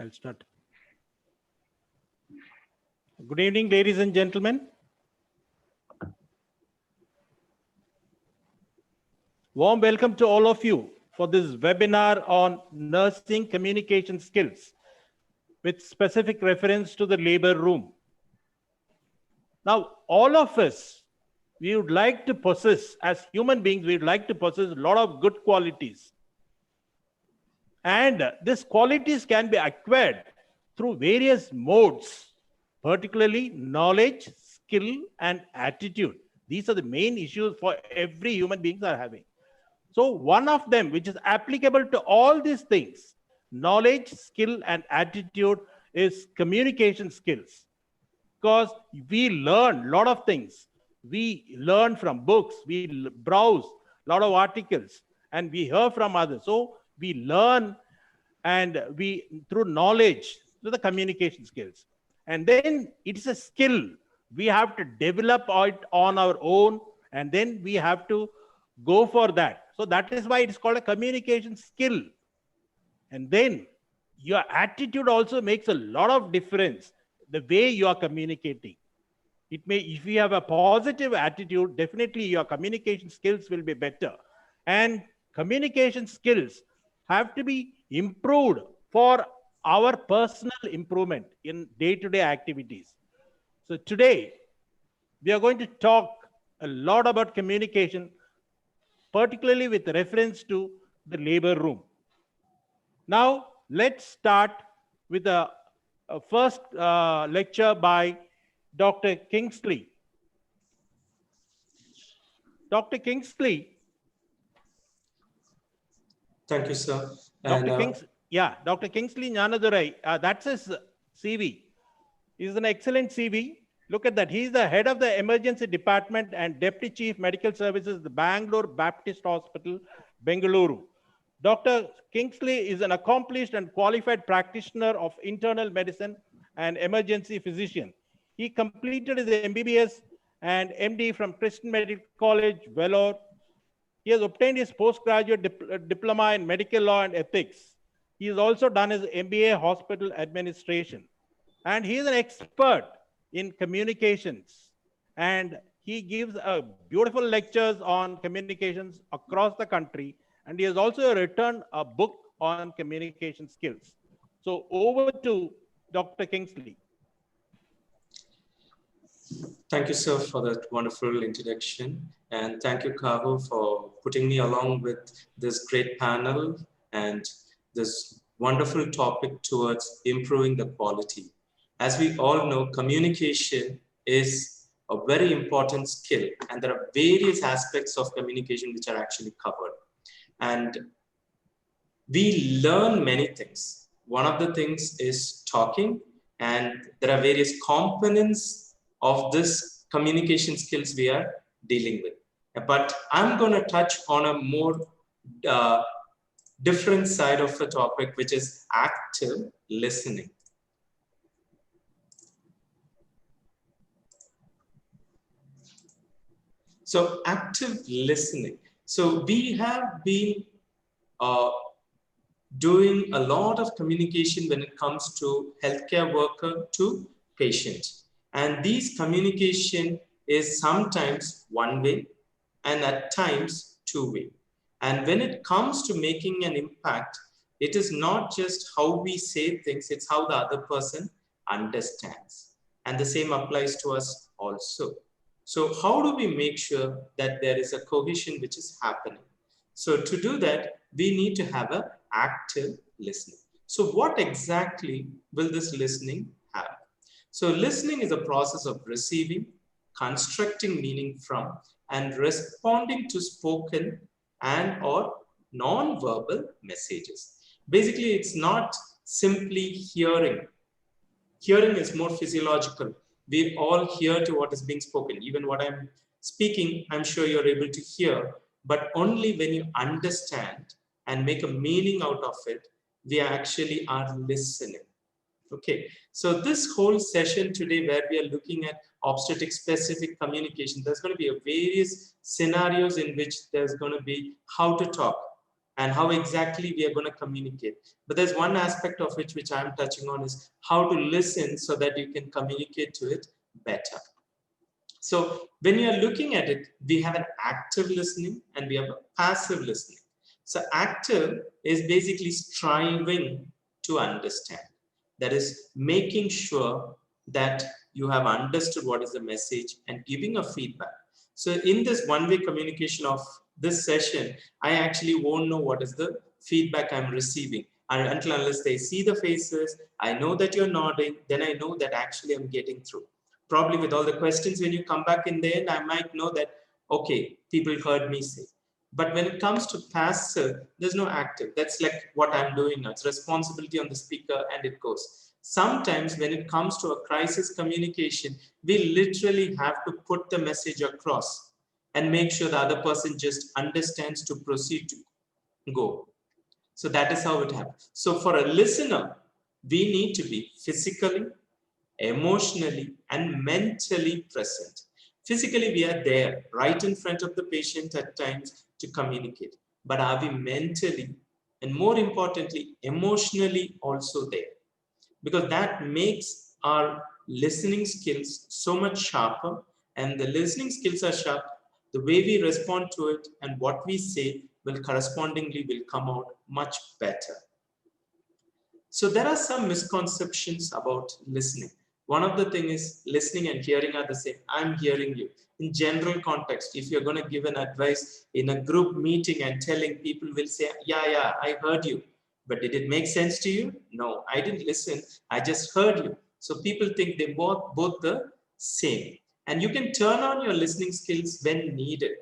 I'll start. Good evening, ladies and gentlemen. Warm welcome to all of you for this webinar on nursing communication skills with specific reference to the labor room. Now, all of us, we would like to possess, as human beings, we would like to possess a lot of good qualities. And these qualities can be acquired through various modes, particularly knowledge, skill, and attitude. These are the main issues for every human beings are having. So one of them, which is applicable to all these things, knowledge, skill, and attitude, is communication skills. Because we learn a lot of things. We learn from books, we browse a lot of articles, and we hear from others. So we learn and we, through knowledge, through the communication skills. And then it's a skill. We have to develop it on our own, and then we have to go for that. So that is why it's called a communication skill. And then your attitude also makes a lot of difference, the way you are communicating. It may, if you have a positive attitude, definitely your communication skills will be better. And communication skills have to be improved for our personal improvement in day-to-day activities. So today, we are going to talk a lot about communication, particularly with reference to the labor room. Now, let's start with a first lecture by Dr. Kingsley. Dr. Kingsley. Thank you, sir. Dr. Kingsley Gnanadurai, that's his CV. He's an excellent CV. Look at that. He's the head of the emergency department and deputy chief medical services, the Bangalore Baptist Hospital, Bengaluru. Dr. Kingsley is an accomplished and qualified practitioner of internal medicine and emergency physician. He completed his MBBS and MD from Christian Medical College, Vellore. He has obtained his postgraduate diploma in medical law and ethics. He has also done his MBA hospital administration. And he is an expert in communications. And he gives beautiful lectures on communications across the country. And he has also written a book on communication skills. So over to Dr. Kingsley. Thank you, sir, for that wonderful introduction. And thank you, Kaho, for putting me along with this great panel and this wonderful topic towards improving the quality. As we all know, communication is a very important skill, and there are various aspects of communication which are actually covered. And we learn many things. One of the things is talking, and there are various components of this communication skills we are dealing with. But I'm going to touch on a more different side of the topic, which is active listening. So active listening. So we have been doing a lot of communication when it comes to healthcare worker to patient. And these communication is sometimes one way and at times two way. And when it comes to making an impact, it is not just how we say things, it's how the other person understands. And the same applies to us also. So how do we make sure that there is a cohesion which is happening? So to do that, we need to have an active listening. So what exactly will this listening have? So listening is a process of receiving, constructing meaning from, and responding to spoken and or non-verbal messages. Basically, it's not simply hearing. Hearing is more physiological. We all hear to what is being spoken. Even what I'm speaking, I'm sure you're able to hear, but only when you understand and make a meaning out of it, we actually are listening. Okay, so this whole session today where we are looking at obstetric specific communication, there's going to be a various scenarios in which there's going to be how to talk. and how exactly we are going to communicate. But there's one aspect of which I'm touching on is how to listen so that you can communicate to it better. So when you are looking at it, we have an active listening and we have a passive listening. So active is basically striving to understand. That is making sure that you have understood what is the message and giving a feedback. So in this one-way communication of this session, I actually won't know what is the feedback I'm receiving. And until unless they see the faces, I know that you're nodding, then I know that actually I'm getting through. Probably with all the questions, when you come back in the end, I might know that, okay, people heard me say. But when it comes to passive, there's no active. That's like what I'm doing now. It's responsibility on the speaker and it goes. Sometimes when it comes to a crisis communication, we literally have to put the message across and make sure the other person just understands to proceed to go. So that is how it happens. So for a listener, we need to be physically, emotionally, and mentally present. Physically, we are there right in front of the patient at times to communicate. But are we mentally and more importantly, emotionally also there? Because that makes our listening skills so much sharper, and the listening skills are sharp, the way we respond to it and what we say will correspondingly will come out much better. So there are some misconceptions about listening. One of the thing is listening and hearing are the same. I'm hearing you. In general context, if you're going to give an advice in a group meeting and telling, people will say, yeah, I heard you. But did it make sense to you? No, I didn't listen. I just heard you. So people think they both the same. And you can turn on your listening skills when needed.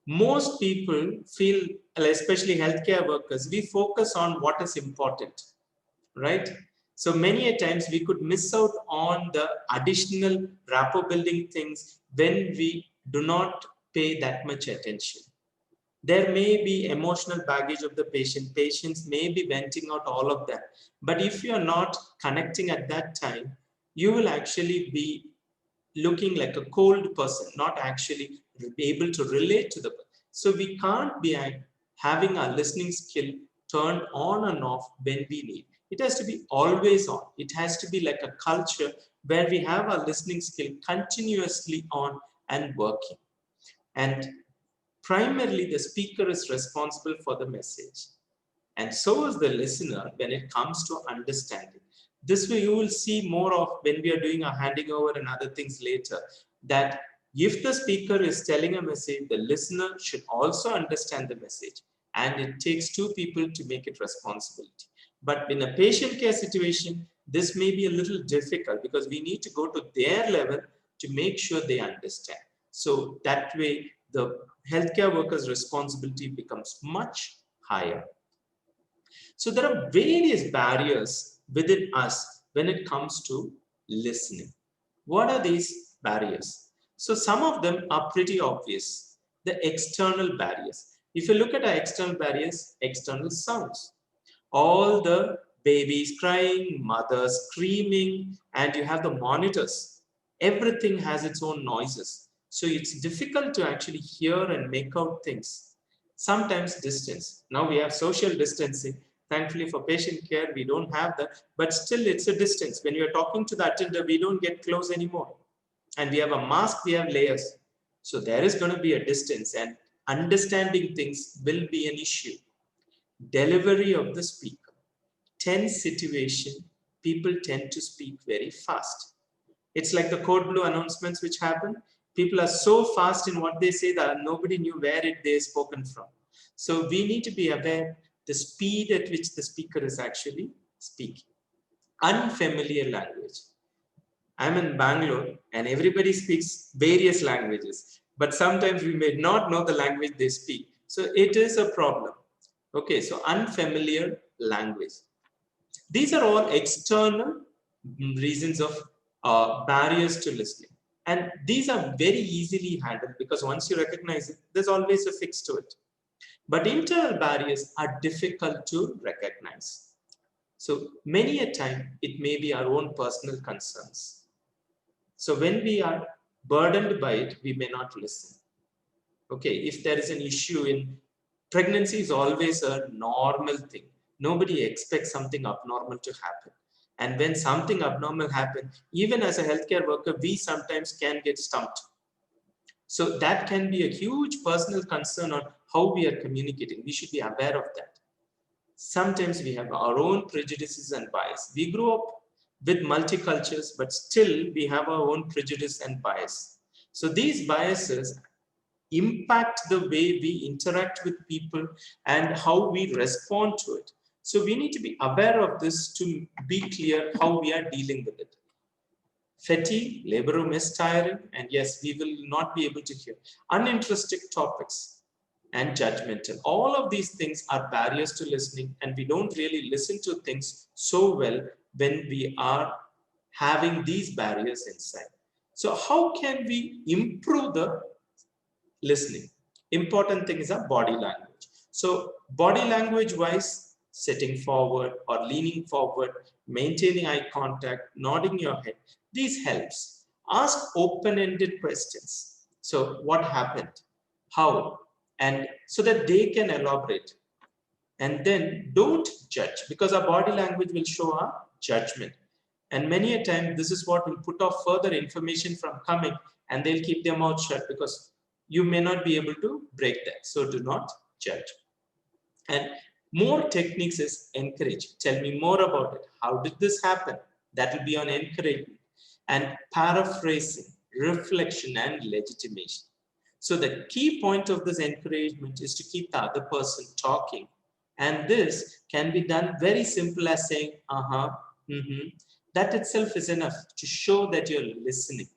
Most people feel, especially healthcare workers, we focus on what is important, right? So many a times we could miss out on the additional rapport building things when we do not pay that much attention. There may be emotional baggage of the patient. Patients may be venting out all of that. But if you are not connecting at that time, you will actually be looking like a cold person, not actually be able to relate to the person. So we can't be having our listening skill turned on and off when we need. It has to be always on. It has to be like a culture where we have our listening skill continuously on and working. And primarily, the speaker is responsible for the message. And so is the listener when it comes to understanding. This way, you will see more of when we are doing our handing over and other things later, that if the speaker is telling a message, the listener should also understand the message. And it takes two people to make it responsibility. But in a patient care situation, this may be a little difficult because we need to go to their level to make sure they understand. So that way, the healthcare worker's responsibility becomes much higher. So there are various barriers within us when it comes to listening. What are these barriers? So some of them are pretty obvious. The external barriers. If you look at our external barriers, external sounds. All the babies crying, mothers screaming, and you have the monitors. Everything has its own noises. So it's difficult to actually hear and make out things. Sometimes distance. Now we have social distancing. Thankfully for patient care, we don't have that, but still it's a distance. When you're talking to the attender, we don't get close anymore. And we have a mask, we have layers. So there is going to be a distance, and understanding things will be an issue. Delivery of the speaker. Tense situation, people tend to speak very fast. It's like the code blue announcements which happen. People are so fast in what they say that nobody knew where they're spoken from. So we need to be aware the speed at which the speaker is actually speaking. Unfamiliar language. I'm in Bangalore and everybody speaks various languages, but sometimes we may not know the language they speak. So it is a problem. Okay, so unfamiliar language. These are all external reasons of barriers to listening. And these are very easily handled because once you recognize it, there's always a fix to it. But internal barriers are difficult to recognize. So many a time, it may be our own personal concerns. So when we are burdened by it, we may not listen. Okay, if there is an issue in Pregnancy is always a normal thing. Nobody expects something abnormal to happen. And when something abnormal happens, even as a healthcare worker, we sometimes can get stumped. So that can be a huge personal concern on how we are communicating. We should be aware of that. Sometimes we have our own prejudices and bias. We grew up with multicultures, but still we have our own prejudice and bias. So these biases impact the way we interact with people and how we respond to it. So we need to be aware of this to be clear how we are dealing with it. Fatigue, labor room is tiring, and yes, we will not be able to hear. Uninteresting topics and judgmental. All of these things are barriers to listening, and we don't really listen to things so well when we are having these barriers inside. So how can we improve the listening? Important thing is our body language. So body language wise, sitting forward or leaning forward, maintaining eye contact, nodding your head, these helps. Ask open-ended questions. So what happened? How? And so that they can elaborate. And then don't judge, because our body language will show our judgment. And many a time, this is what will put off further information from coming, and they'll keep their mouth shut because you may not be able to break that. So do not judge. And more techniques is encourage. Tell me more about it. How did this happen? That will be on encouragement. And paraphrasing, reflection, and legitimation. So the key point of this encouragement is to keep the other person talking. And this can be done very simple as saying, that itself is enough to show that you're listening.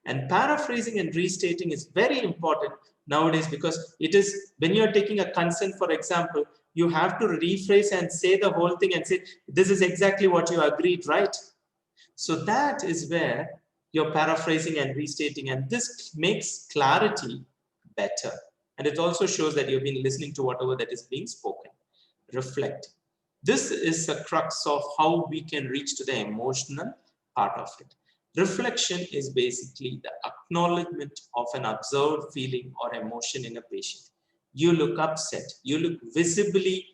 And paraphrasing and restating is very important nowadays, because it is when you're taking a consent, for example, you have to rephrase and say the whole thing and say, this is exactly what you agreed, right? So that is where you're paraphrasing and restating, and this makes clarity better. And it also shows that you've been listening to whatever that is being spoken. Reflect. This is the crux of how we can reach to the emotional part of it. Reflection is basically the acknowledgement of an observed feeling or emotion in a patient. You look upset, you look visibly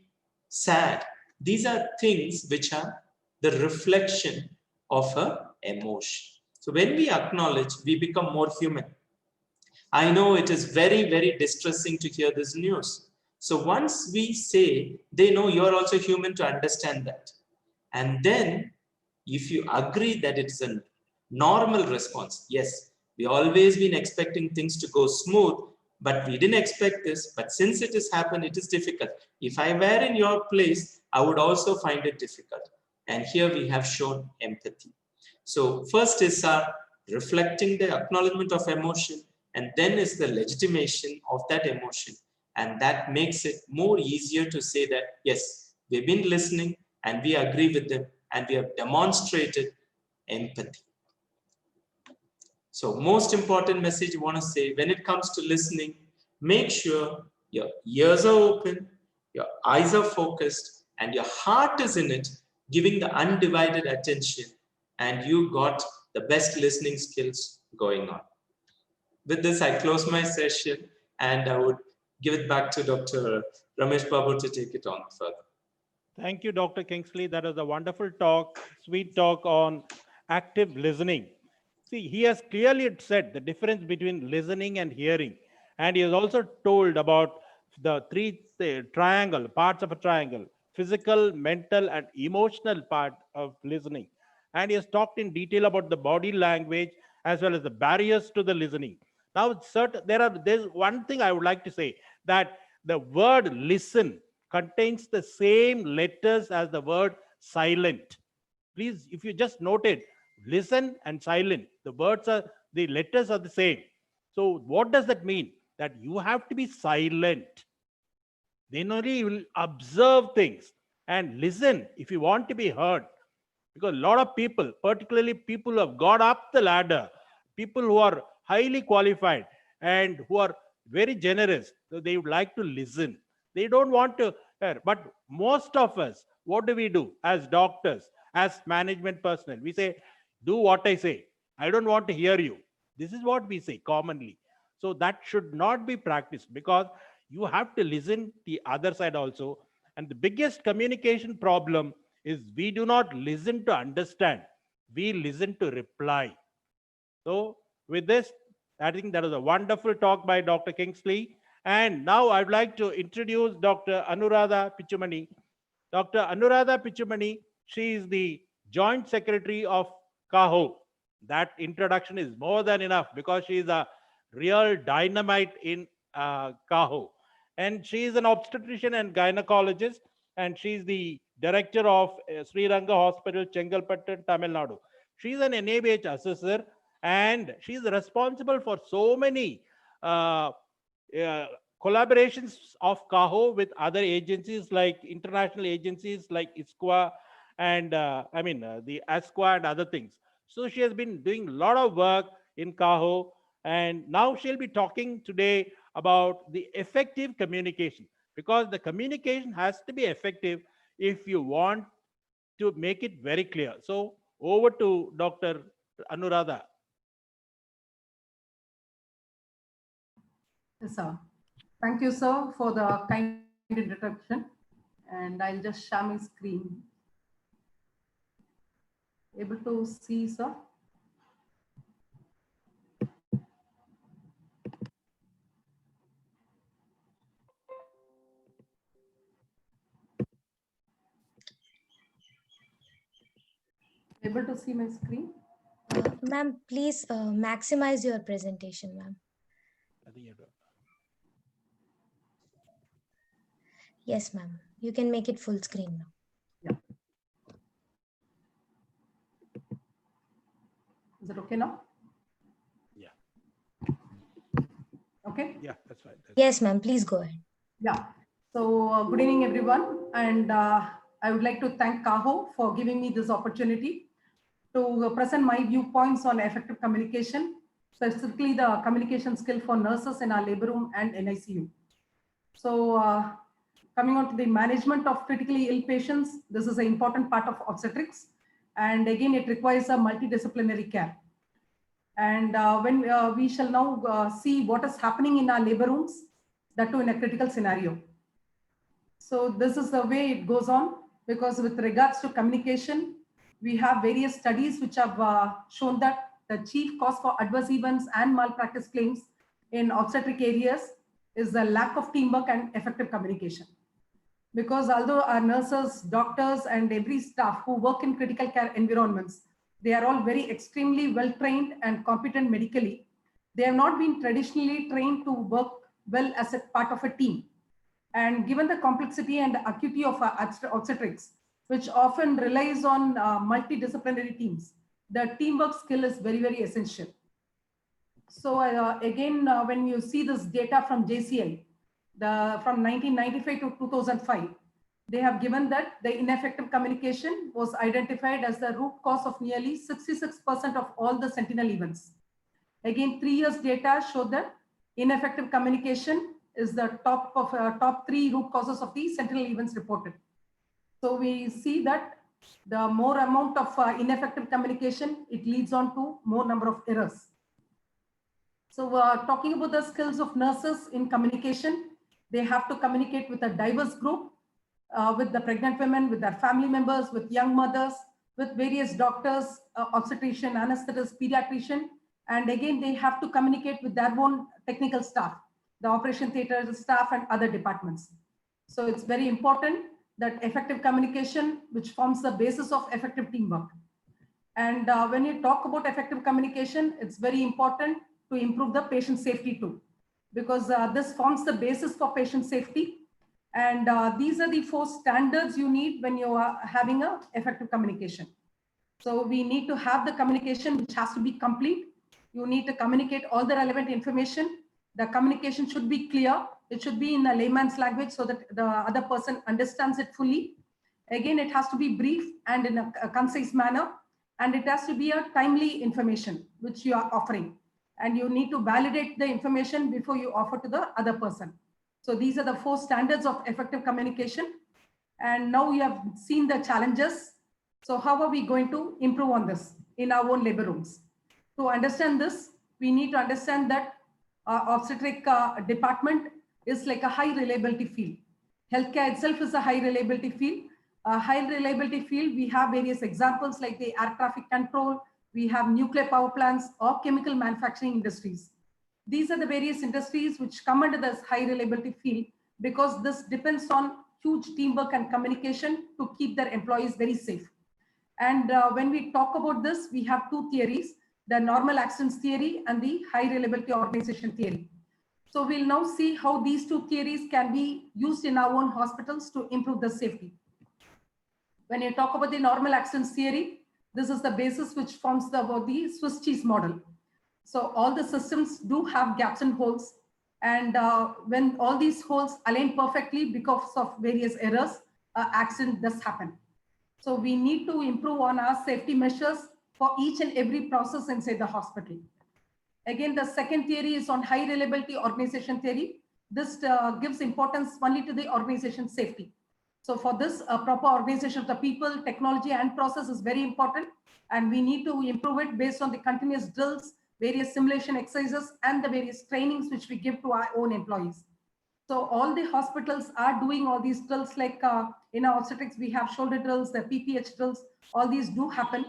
sad. These are things which are the reflection of an emotion. So when we acknowledge, we become more human. I know it is very, very distressing to hear this news. So once we say, they know you're also human to understand that. And then if you agree that it's a normal response, yes, we always been expecting things to go smooth, but we didn't expect this. But since it has happened, it is difficult. If I were in your place, I would also find it difficult. And here we have shown empathy. So first is reflecting the acknowledgement of emotion, and then is the legitimation of that emotion. And that makes it more easier to say that, yes, we've been listening and we agree with them and we have demonstrated empathy. So most important message you want to say when it comes to listening, make sure your ears are open, your eyes are focused, and your heart is in it, giving the undivided attention, and you got the best listening skills going on. With this, I close my session, and I would give it back to Dr. Ramesh Babu to take it on further. Thank you, Dr. Kingsley. That was a wonderful talk, sweet talk on active listening. See, he has clearly said the difference between listening and hearing. And he has also told about the triangle, parts of a triangle, physical, mental, and emotional part of listening. And he has talked in detail about the body language as well as the barriers to the listening. Now, there's one thing I would like to say, that the word listen contains the same letters as the word silent. Please, if you just note it, listen and silent, the letters are the same. So what does that mean? That you have to be silent. Then only you will observe things and listen if you want to be heard. Because a lot of people, particularly people who have got up the ladder, people who are highly qualified and who are very generous, so they would like to listen. They don't want to hear. But most of us, what do we do as doctors, as management personnel? We say, do what I say. I don't want to hear you. This is what we say commonly. So that should not be practiced, because You have to listen the other side also. And the biggest communication problem is we do not listen to understand. We listen to reply. So with this, I think that was a wonderful talk by Dr. Kingsley. And now I'd like to introduce Dr. Anuradha Pichumani. Dr. Anuradha Pichumani, she is the Joint Secretary of CAHO. That introduction is more than enough because she is a real dynamite in CAHO. And she is an obstetrician and gynecologist, and she is the director of Sri Ranga Hospital, Chengalpattu, Tamil Nadu. She is an NABH assessor, and she is responsible for so many collaborations of CAHO with other agencies like international agencies like ISQA and the ASQA and other things. So she has been doing a lot of work in CAHO, and now she'll be talking today about the effective communication, because the communication has to be effective if you want to make it very clear. So over to Dr. Anuradha. Yes, sir. Thank you, sir, for the kind introduction. And I'll just share my screen. Able to see, sir? Able to see my screen? Ma'am, please maximize your presentation, ma'am. Yes, ma'am. You can make it full screen now. Yeah. Is it okay now? Yeah. Okay. Yeah, that's fine. Yes, ma'am. Please go ahead. Yeah. So good evening, everyone. And I would like to thank CAHO for giving me this opportunity to present my viewpoints on effective communication, specifically the communication skill for nurses in our labor room and NICU. So coming on to the management of critically ill patients, this is an important part of obstetrics. And again, it requires a multidisciplinary care. And when we shall now see what is happening in our labor rooms, that too in a critical scenario. So this is the way it goes on, because with regards to communication, we have various studies which have shown that the chief cause for adverse events and malpractice claims in obstetric areas is the lack of teamwork and effective communication. Because although our nurses, doctors, and every staff who work in critical care environments, they are all very extremely well trained and competent medically, they have not been traditionally trained to work well as a part of a team. And given the complexity and the acuity of obstetrics, which often relies on multidisciplinary teams, the teamwork skill is very, very essential. So again, when you see this data from JCI, from 1995 to 2005, they have given that the ineffective communication was identified as the root cause of nearly 66% of all the sentinel events. Again, 3 years data showed that ineffective communication is the top 3 root causes of the sentinel events reported. So we see that the more amount of ineffective communication, it leads on to more number of errors. So talking about the skills of nurses in communication, they have to communicate with a diverse group, with the pregnant women, with their family members, with young mothers, with various doctors, obstetrician, anesthetist, pediatrician. And again, they have to communicate with their own technical staff, the operation theater staff and other departments. So it's very important that effective communication, which forms the basis of effective teamwork. And when you talk about effective communication, it's very important to improve the patient safety too, because this forms the basis for patient safety. And these are the 4 standards you need when you are having a effective communication. So we need to have the communication which has to be complete. You need to communicate all the relevant information. The communication should be clear. It should be in a layman's language so that the other person understands it fully. Again, it has to be brief and in a concise manner. And it has to be a timely information which you are offering. And you need to validate the information before you offer to the other person. So these are the 4 standards of effective communication. And now we have seen the challenges. So how are we going to improve on this in our own labor rooms? To understand this, we need to understand that obstetric department is like a high reliability field. Healthcare itself is a high reliability field. A high reliability field, we have various examples like the air traffic control, we have nuclear power plants or chemical manufacturing industries. These are the various industries which come under this high reliability field because this depends on huge teamwork and communication to keep their employees very safe. And when we talk about this, we have two theories, the normal accidents theory and the high reliability organization theory. So we'll now see how these two theories can be used in our own hospitals to improve the safety. When you talk about the normal accidents theory, this is the basis which forms the Swiss cheese model. So all the systems do have gaps and holes. And when all these holes align perfectly because of various errors, accident does happen. So we need to improve on our safety measures for each and every process inside the hospital. Again, the second theory is on high reliability organization theory. This gives importance only to the organization safety. So for this, a proper organization of the people, technology and process is very important. And we need to improve it based on the continuous drills, various simulation exercises, and the various trainings which we give to our own employees. So all the hospitals are doing all these drills, like in our obstetrics, we have shoulder drills, the PPH drills, all these do happen.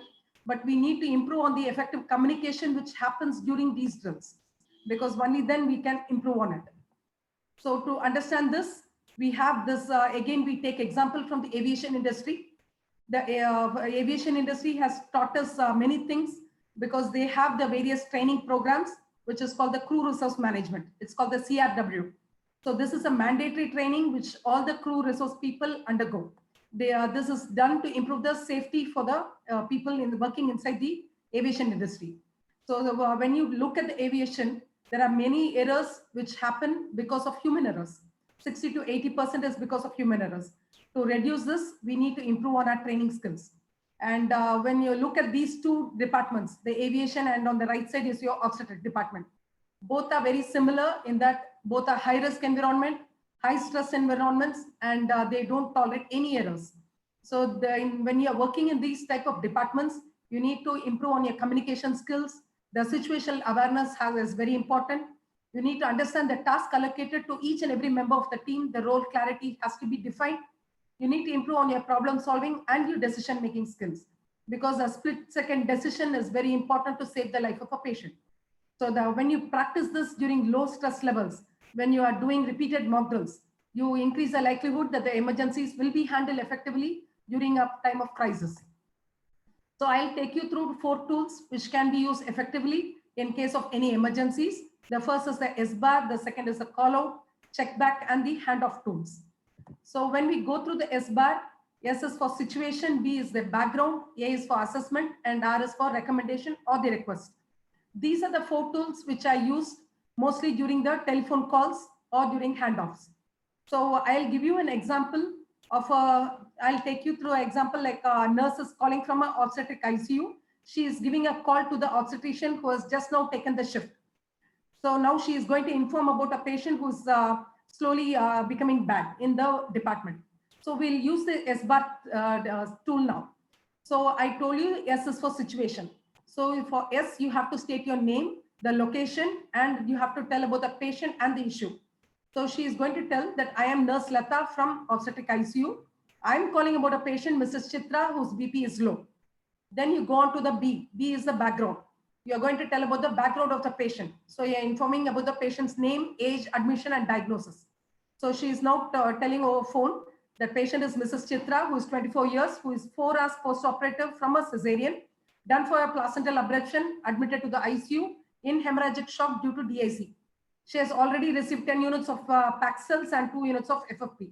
But we need to improve on the effective communication which happens during these drills, because only then we can improve on it. So to understand this, we have this, again, we take example from the aviation industry. The aviation industry has taught us many things because they have the various training programs, which is called the crew resource management. It's called the CRW. So this is a mandatory training which all the crew resource people undergo. This is done to improve the safety for the people working inside the aviation industry. So when you look at the aviation, there are many errors which happen because of human errors. 60 to 80% is because of human errors. To reduce this, we need to improve on our training skills. And when you look at these two departments, the aviation and on the right side is your obstetric department. Both are very similar in that both are high risk environment, high stress environments, and they don't tolerate any errors. So when you are working in these type of departments, you need to improve on your communication skills. The situational awareness is very important. You need to understand the task allocated to each and every member of the team. The role clarity has to be defined. You need to improve on your problem solving and your decision making skills, because a split second decision is very important to save the life of a patient. So when you practice this during low stress levels, when you are doing repeated mock drills, you increase the likelihood that the emergencies will be handled effectively during a time of crisis. So I'll take you through 4 tools which can be used effectively in case of any emergencies. The first is the SBAR, the second is the call out, check back, and the handoff tools. So when we go through the SBAR, S is for situation, B is the background, A is for assessment, and R is for recommendation or the request. These are the 4 tools which are used mostly during the telephone calls or during handoffs. So I'll give you an example of I'll take you through an example like a nurse is calling from an obstetric ICU. She is giving a call to the obstetrician who has just now taken the shift. So now she is going to inform about a patient who's slowly becoming bad in the department. So we'll use the SBAR tool now. So I told you S is for situation. So for S, you have to state your name, the location, and you have to tell about the patient and the issue. So she is going to tell that I am Nurse Lata from obstetric ICU. I'm calling about a patient, Mrs. Chitra, whose BP is low. Then you go on to the B. B is the background. You're going to tell about the background of the patient. So you're informing about the patient's name, age, admission, and diagnosis. So she is now telling over phone that patient is Mrs. Chitra, who is 24 years, who is 4 hours post-operative from a cesarean, done for a placental abruption, admitted to the ICU in hemorrhagic shock due to DIC. She has already received 10 units of Paxils and 2 units of FFP.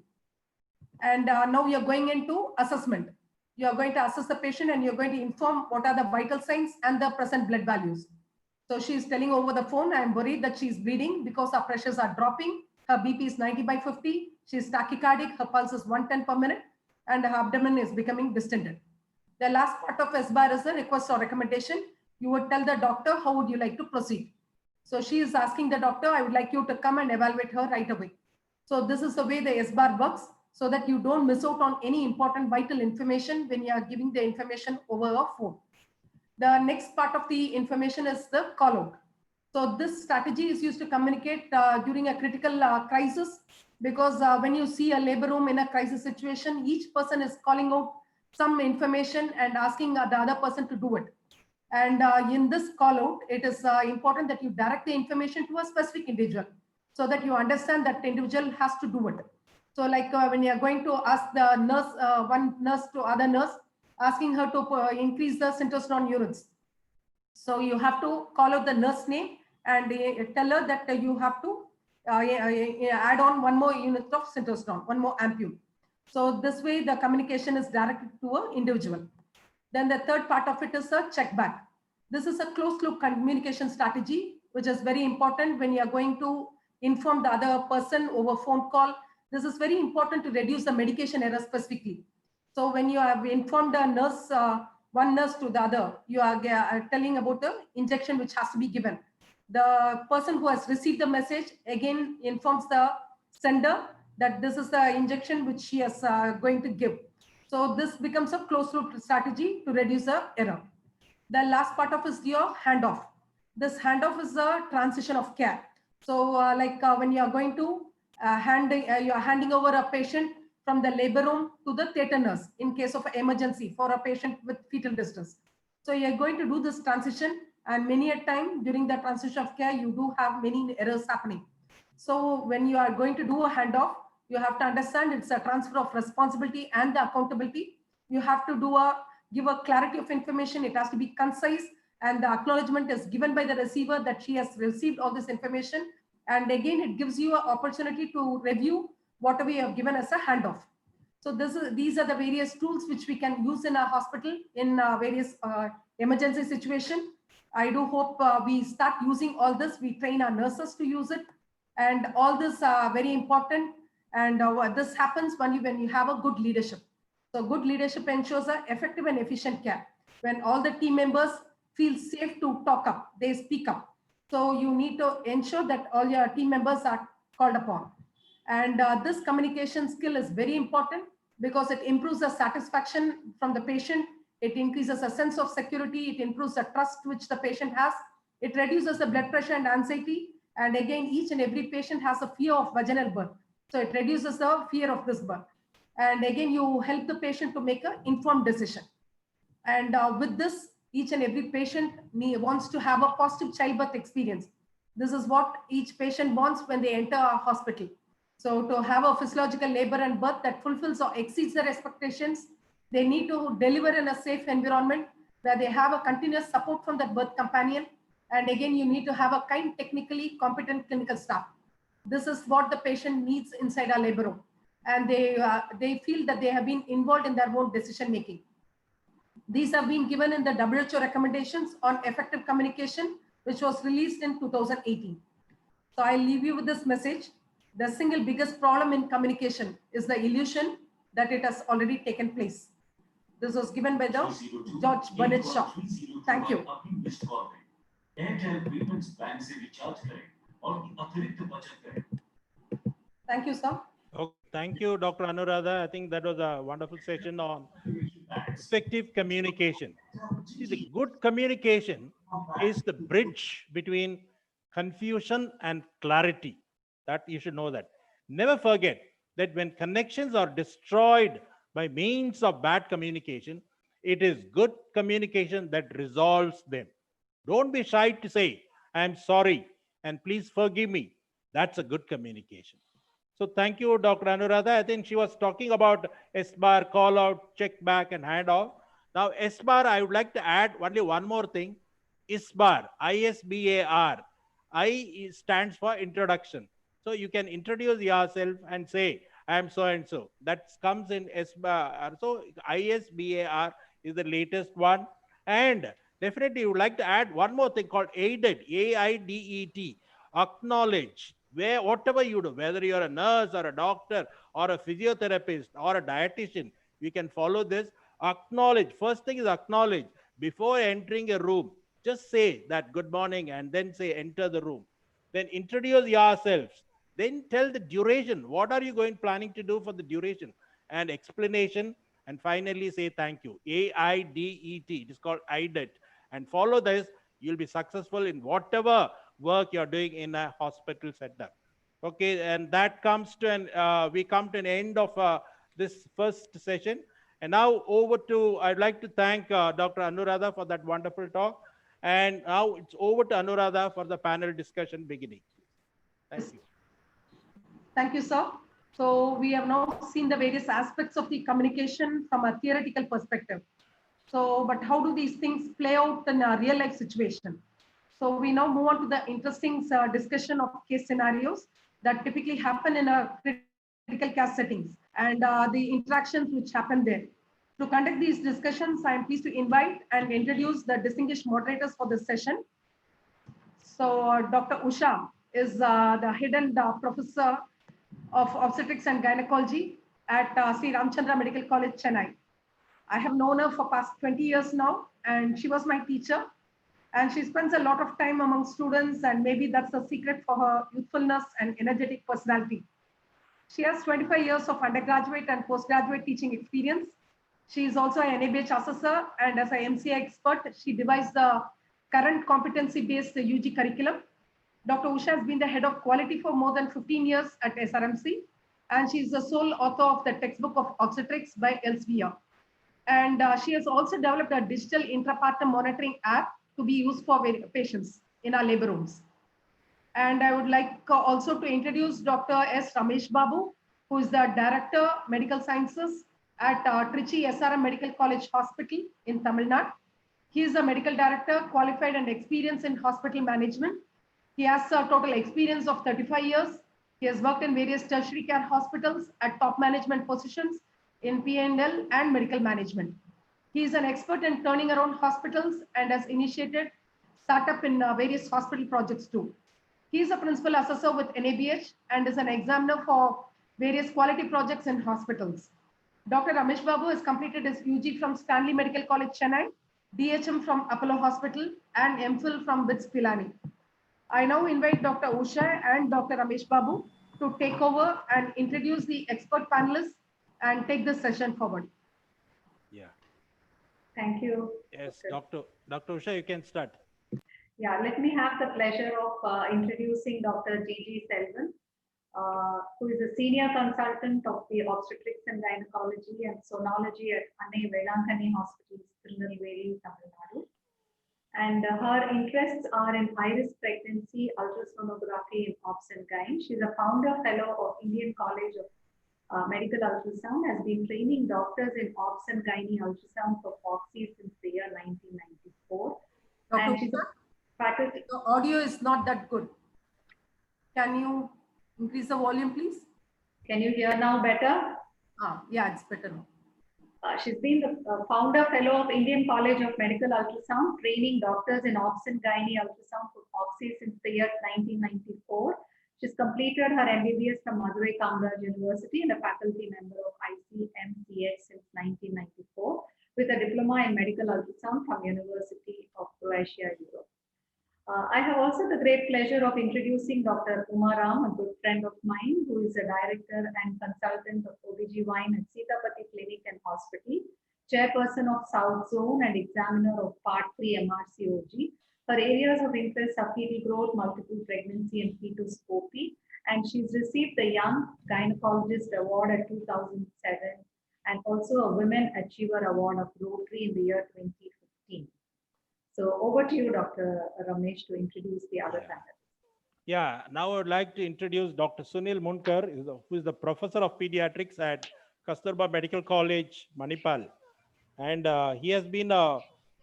And now you're going into assessment. You're going to assess the patient and you're going to inform what are the vital signs and the present blood values. So she's telling over the phone, I'm worried that she's bleeding because her pressures are dropping. Her BP is 90/50. She's tachycardic. Her pulse is 110 per minute and her abdomen is becoming distended. The last part of SBAR is the request or recommendation. You would tell the doctor, how would you like to proceed? So she is asking the doctor, I would like you to come and evaluate her right away. So this is the way the SBAR works, so that you don't miss out on any important vital information when you are giving the information over a phone. The next part of the information is the call out. So this strategy is used to communicate during a critical crisis, because when you see a labor room in a crisis situation, each person is calling out some information and asking the other person to do it. And in this call out, it is important that you direct the information to a specific individual so that you understand that the individual has to do it. So like when you're going to ask the nurse, one nurse to other nurse, asking her to increase the syntocinon units. So you have to call out the nurse name and tell her that you have to add on one more unit of syntocinon, one more ampule. So this way the communication is directed to an individual. Then the third part of it is a check back. This is a closed loop communication strategy, which is very important when you are going to inform the other person over phone call. This is very important to reduce the medication error specifically. So when you have informed a nurse, one nurse to the other, you are telling about the injection which has to be given. The person who has received the message again informs the sender that this is the injection which she is going to give. So this becomes a closed loop strategy to reduce the error. The last part of is your handoff. This handoff is a transition of care. So when you are going to you are handing over a patient from the labor room to the theater nurse in case of emergency for a patient with fetal distress. So you're going to do this transition, and many a time during the transition of care, you do have many errors happening. So when you are going to do a handoff, you have to understand it's a transfer of responsibility and the accountability. You have to give a clarity of information. It has to be concise, and the acknowledgement is given by the receiver that she has received all this information. And again, it gives you an opportunity to review whatever you have given as a handoff. So these are the various tools which we can use in our hospital in various emergency situation. I do hope we start using all this. We train our nurses to use it, and all this are very important. And this happens only when you have a good leadership. So good leadership ensures an effective and efficient care. When all the team members feel safe to talk up, they speak up. So you need to ensure that all your team members are called upon. And this communication skill is very important because it improves the satisfaction from the patient. It increases a sense of security. It improves the trust which the patient has. It reduces the blood pressure and anxiety. And again, each and every patient has a fear of vaginal birth. So it reduces the fear of this birth. And again, you help the patient to make an informed decision. And with this, each and every patient wants to have a positive childbirth experience. This is what each patient wants when they enter a hospital. So to have a physiological labor and birth that fulfills or exceeds their expectations, they need to deliver in a safe environment where they have a continuous support from that birth companion. And again, you need to have a kind, technically competent clinical staff. This is what the patient needs inside our labor room. And they feel that they have been involved in their own decision making. These have been given in the WHO recommendations on effective communication, which was released in 2018. So I'll leave you with this message. The single biggest problem in communication is the illusion that it has already taken place. This was given by the George Bernard Shaw. Thank you. Thank you, sir. Okay, thank you, Dr. Anuradha. I think that was a wonderful session on effective communication. See, the good communication is the bridge between confusion and clarity. That you should know that. Never forget that when connections are destroyed by means of bad communication, it is good communication that resolves them. Don't be shy to say, I'm sorry, and please forgive me. That's a good communication. So thank you, Dr. Anuradha. I think she was talking about SBAR, call out, check back, and hand off. Now, SBAR, I would like to add only one more thing. ISBAR, ISBAR. I stands for introduction. So you can introduce yourself and say, I am so and so. That comes in SBAR. So ISBAR is the latest one. And definitely, you would like to add one more thing called AIDET, AIDET, acknowledge. Where whatever you do, whether you're a nurse or a doctor or a physiotherapist or a dietitian, you can follow this. Acknowledge. First thing is acknowledge. Before entering a room, just say that good morning and then say enter the room. Then introduce yourselves. Then tell the duration. What are you planning to do for the duration and explanation? And finally say thank you. AIDET. It is called IDET. And follow this. You'll be successful in whatever work you're doing in a hospital setup. Okay, and that comes to we come to an end of this first session. And now over to, I'd like to thank Dr. Anuradha for that wonderful talk. And now it's over to Anuradha for the panel discussion beginning. Thank you. Thank you, sir. So we have now seen the various aspects of the communication from a theoretical perspective. So, but how do these things play out in a real life situation? So we now move on to the interesting discussion of case scenarios that typically happen in a critical care settings and the interactions which happen there. To conduct these discussions, I am pleased to invite and introduce the distinguished moderators for this session. So Dr. Usha is the hidden professor of obstetrics and gynecology at Sri Ramchandra Medical College, Chennai. I have known her for past 20 years now, and she was my teacher. And she spends a lot of time among students, and maybe that's the secret for her youthfulness and energetic personality. She has 25 years of undergraduate and postgraduate teaching experience. She is also an NABH assessor, and as an MCI expert, she devised the current competency-based UG curriculum. Dr. Usha has been the head of quality for more than 15 years at SRMC, and she is the sole author of the textbook of obstetrics by Elsevier. And she has also developed a digital intrapartum monitoring app to be used for patients in our labor rooms. And I would like also to introduce Dr. S. Ramesh Babu, who is the Director, Medical Sciences at Trichy SRM Medical College Hospital in Tamil Nadu. He is a medical director, qualified and experienced in hospital management. He has a total experience of 35 years. He has worked in various tertiary care hospitals at top management positions in P&L and medical management. He is an expert in turning around hospitals and has initiated startup in various hospital projects too. He is a principal assessor with NABH and is an examiner for various quality projects in hospitals. Dr. Ramesh Babu has completed his UG from Stanley Medical College, Chennai, DHM from Apollo Hospital, and MPhil from BITS Pilani. I now invite Dr. Usha and Dr. Ramesh Babu to take over and introduce the expert panelists and take this session forward. Yeah. Thank you. Yes, Dr. Usha, you can start. Yeah, let me have the pleasure of introducing Dr. G.G. Selvan, who is a senior consultant of the obstetrics and gynecology and sonology at Anne Velankani Hospital, Tirunelveli, Tamil Nadu. And her interests are in high-risk pregnancy, ultrasonography, and obs and gyn. She's a founder fellow of Indian College of Medical Ultrasound, has been training doctors in obs and gynae ultrasound for FOGSI since the year 1994. And she's a faculty. The audio is not that good. Can you increase the volume, please? Can you hear now better? Yeah, it's better now. She's been the founder fellow of Indian College of Medical Ultrasound, training doctors in obs and gynae ultrasound for FOGSI since the year 1994. She's completed her MBBS from Madurai Kamraj University and a faculty member of ICMCH since 1994, with a diploma in medical ultrasound from University of Croatia, Europe. I have also the great pleasure of introducing Dr. Uma Ram, a good friend of mine, who is a director and consultant of OBGYN at Sitapati Clinic and Hospital, chairperson of South Zone and examiner of Part 3 MRCOG. Her areas of interest are fetal growth, multiple pregnancy, and fetoscopy. And she's received the Young Gynecologist Award at 2007 and also a Women Achiever Award of Rotary in the year 2015. So over to you, Dr. Ramesh, to introduce the other panelists. Yeah, now I would like to introduce Dr. Sunil Munkar, who is the professor of pediatrics at Kasturba Medical College, Manipal. And he has been a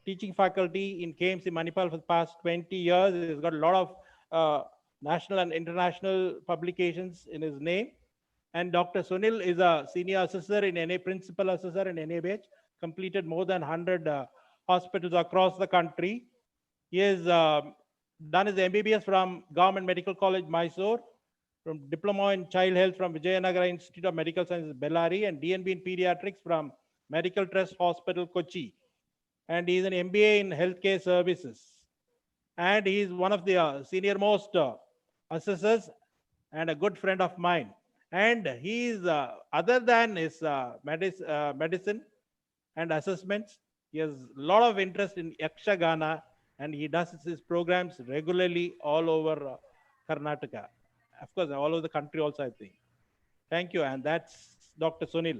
teaching faculty in KMC Manipal for the past 20 years. He's got a lot of national and international publications in his name. And Dr. Sunil is a senior assessor in NA, principal assessor in NABH, completed more than 100 hospitals across the country. He has done his MBBS from Government Medical College, Mysore, from Diploma in Child Health from Vijayanagara Institute of Medical Sciences, Bellary, and DNB in Pediatrics from Medical Trust Hospital, Kochi. And he is an MBA in Healthcare Services. And he is one of the senior most assessors and a good friend of mine. And he is, other than his medicine and assessments, he has a lot of interest in Yakshagana and he does his programs regularly all over Karnataka. Of course, all over the country also, I think. Thank you. And that's Dr. Sunil.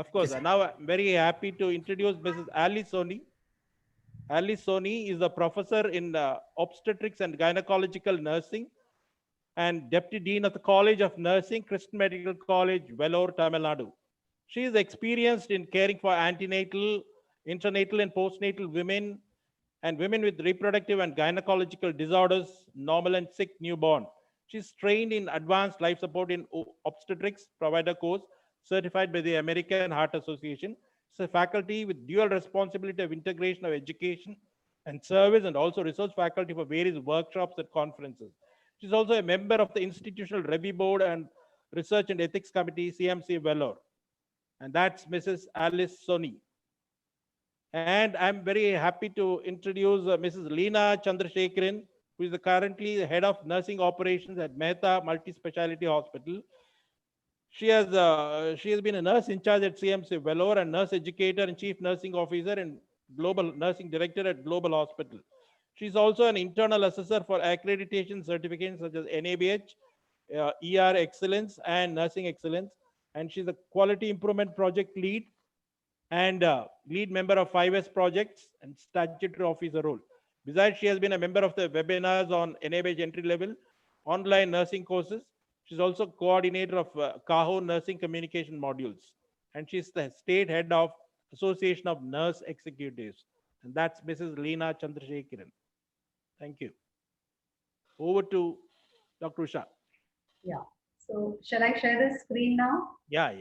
Of course, Yes. now I'm very happy to introduce Mrs. Alice Soni. Alice Soni is a professor in obstetrics and gynecological nursing and Deputy Dean of the College of Nursing, Christian Medical College, Vellore, Tamil Nadu. She is experienced in caring for antenatal, intranatal, and postnatal women and women with reproductive and gynecological disorders, normal and sick newborn. She's trained in advanced life support in obstetrics provider course, certified by the American Heart Association. She's a faculty with dual responsibility of integration of education and service, and also research faculty for various workshops and conferences. She's also a member of the Institutional Review Board and Research and Ethics Committee, CMC Vellore. And that's Mrs. Alice Soni. And I'm very happy to introduce Mrs. Leena Chandrasekharan, who is currently the head of nursing operations at Mehta Multi-Speciality Hospital. She has been a nurse in charge at CMC Vellore and nurse educator and chief nursing officer and global nursing director at Global Hospital. She's also an internal assessor for accreditation certifications such as NABH, ER Excellence, and Nursing Excellence. And she's a quality improvement project lead and lead member of 5S projects and statutory officer role. Besides, she has been a member of the webinars on NABH entry level, online nursing courses. She's also coordinator of CAHO nursing communication modules. And she's the state head of Association of Nurse Executives. And that's Mrs. Leena Chandrasekharan. Thank you. Over to Dr. Usha. Yeah. So shall I share the screen now? Yeah.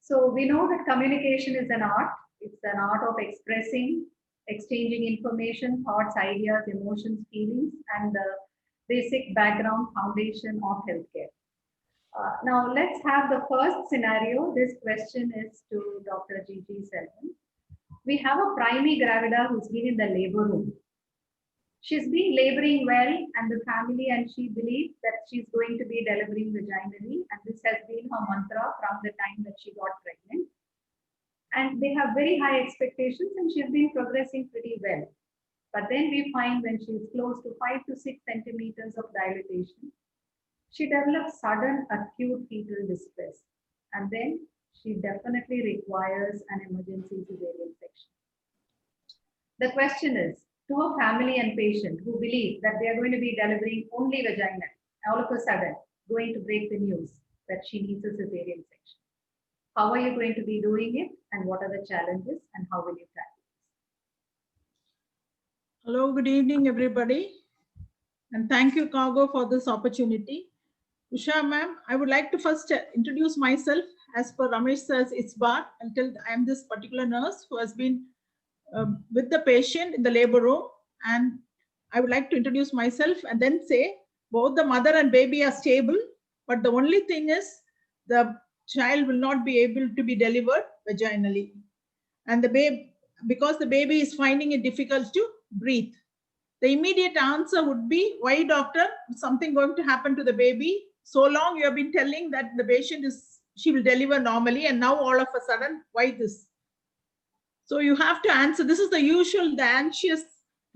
So we know that communication is an art. It's an art of expressing, exchanging information, thoughts, ideas, emotions, feelings, and the basic background foundation of healthcare. Now let's have the first scenario. This question is to Dr. Gigi Selvan. We have a primary gravida who's been in the labor room. She's been laboring well, and the family and she believes that she's going to be delivering vaginally, and this has been her mantra from the time that she got pregnant. And they have very high expectations, and she's been progressing pretty well. But then we find when she's close to 5 to 6 centimeters of dilatation, she develops sudden acute fetal distress, and then she definitely requires an emergency cesarean section. The question is, to a family and patient who believe that they are going to be delivering only vaginal, all of a sudden going to break the news that she needs a cesarean section. How are you going to be doing it, and what are the challenges, and how will you tackle this? Hello, good evening, everybody. And thank you, Cargo, for this opportunity. Usha ma'am, I would like to first introduce myself. As per Ramesh sir's ISBAR, until I am this particular nurse who has been with the patient in the labor room, and I would like to introduce myself and then say both the mother and baby are stable, but the only thing is the child will not be able to be delivered vaginally, and the baby, because the baby is finding it difficult to breathe. The immediate answer would be, why doctor, is something going to happen to the baby? So long you have been telling that the patient she will deliver normally, and now all of a sudden, why this? So you have to answer. This is the usual, the anxious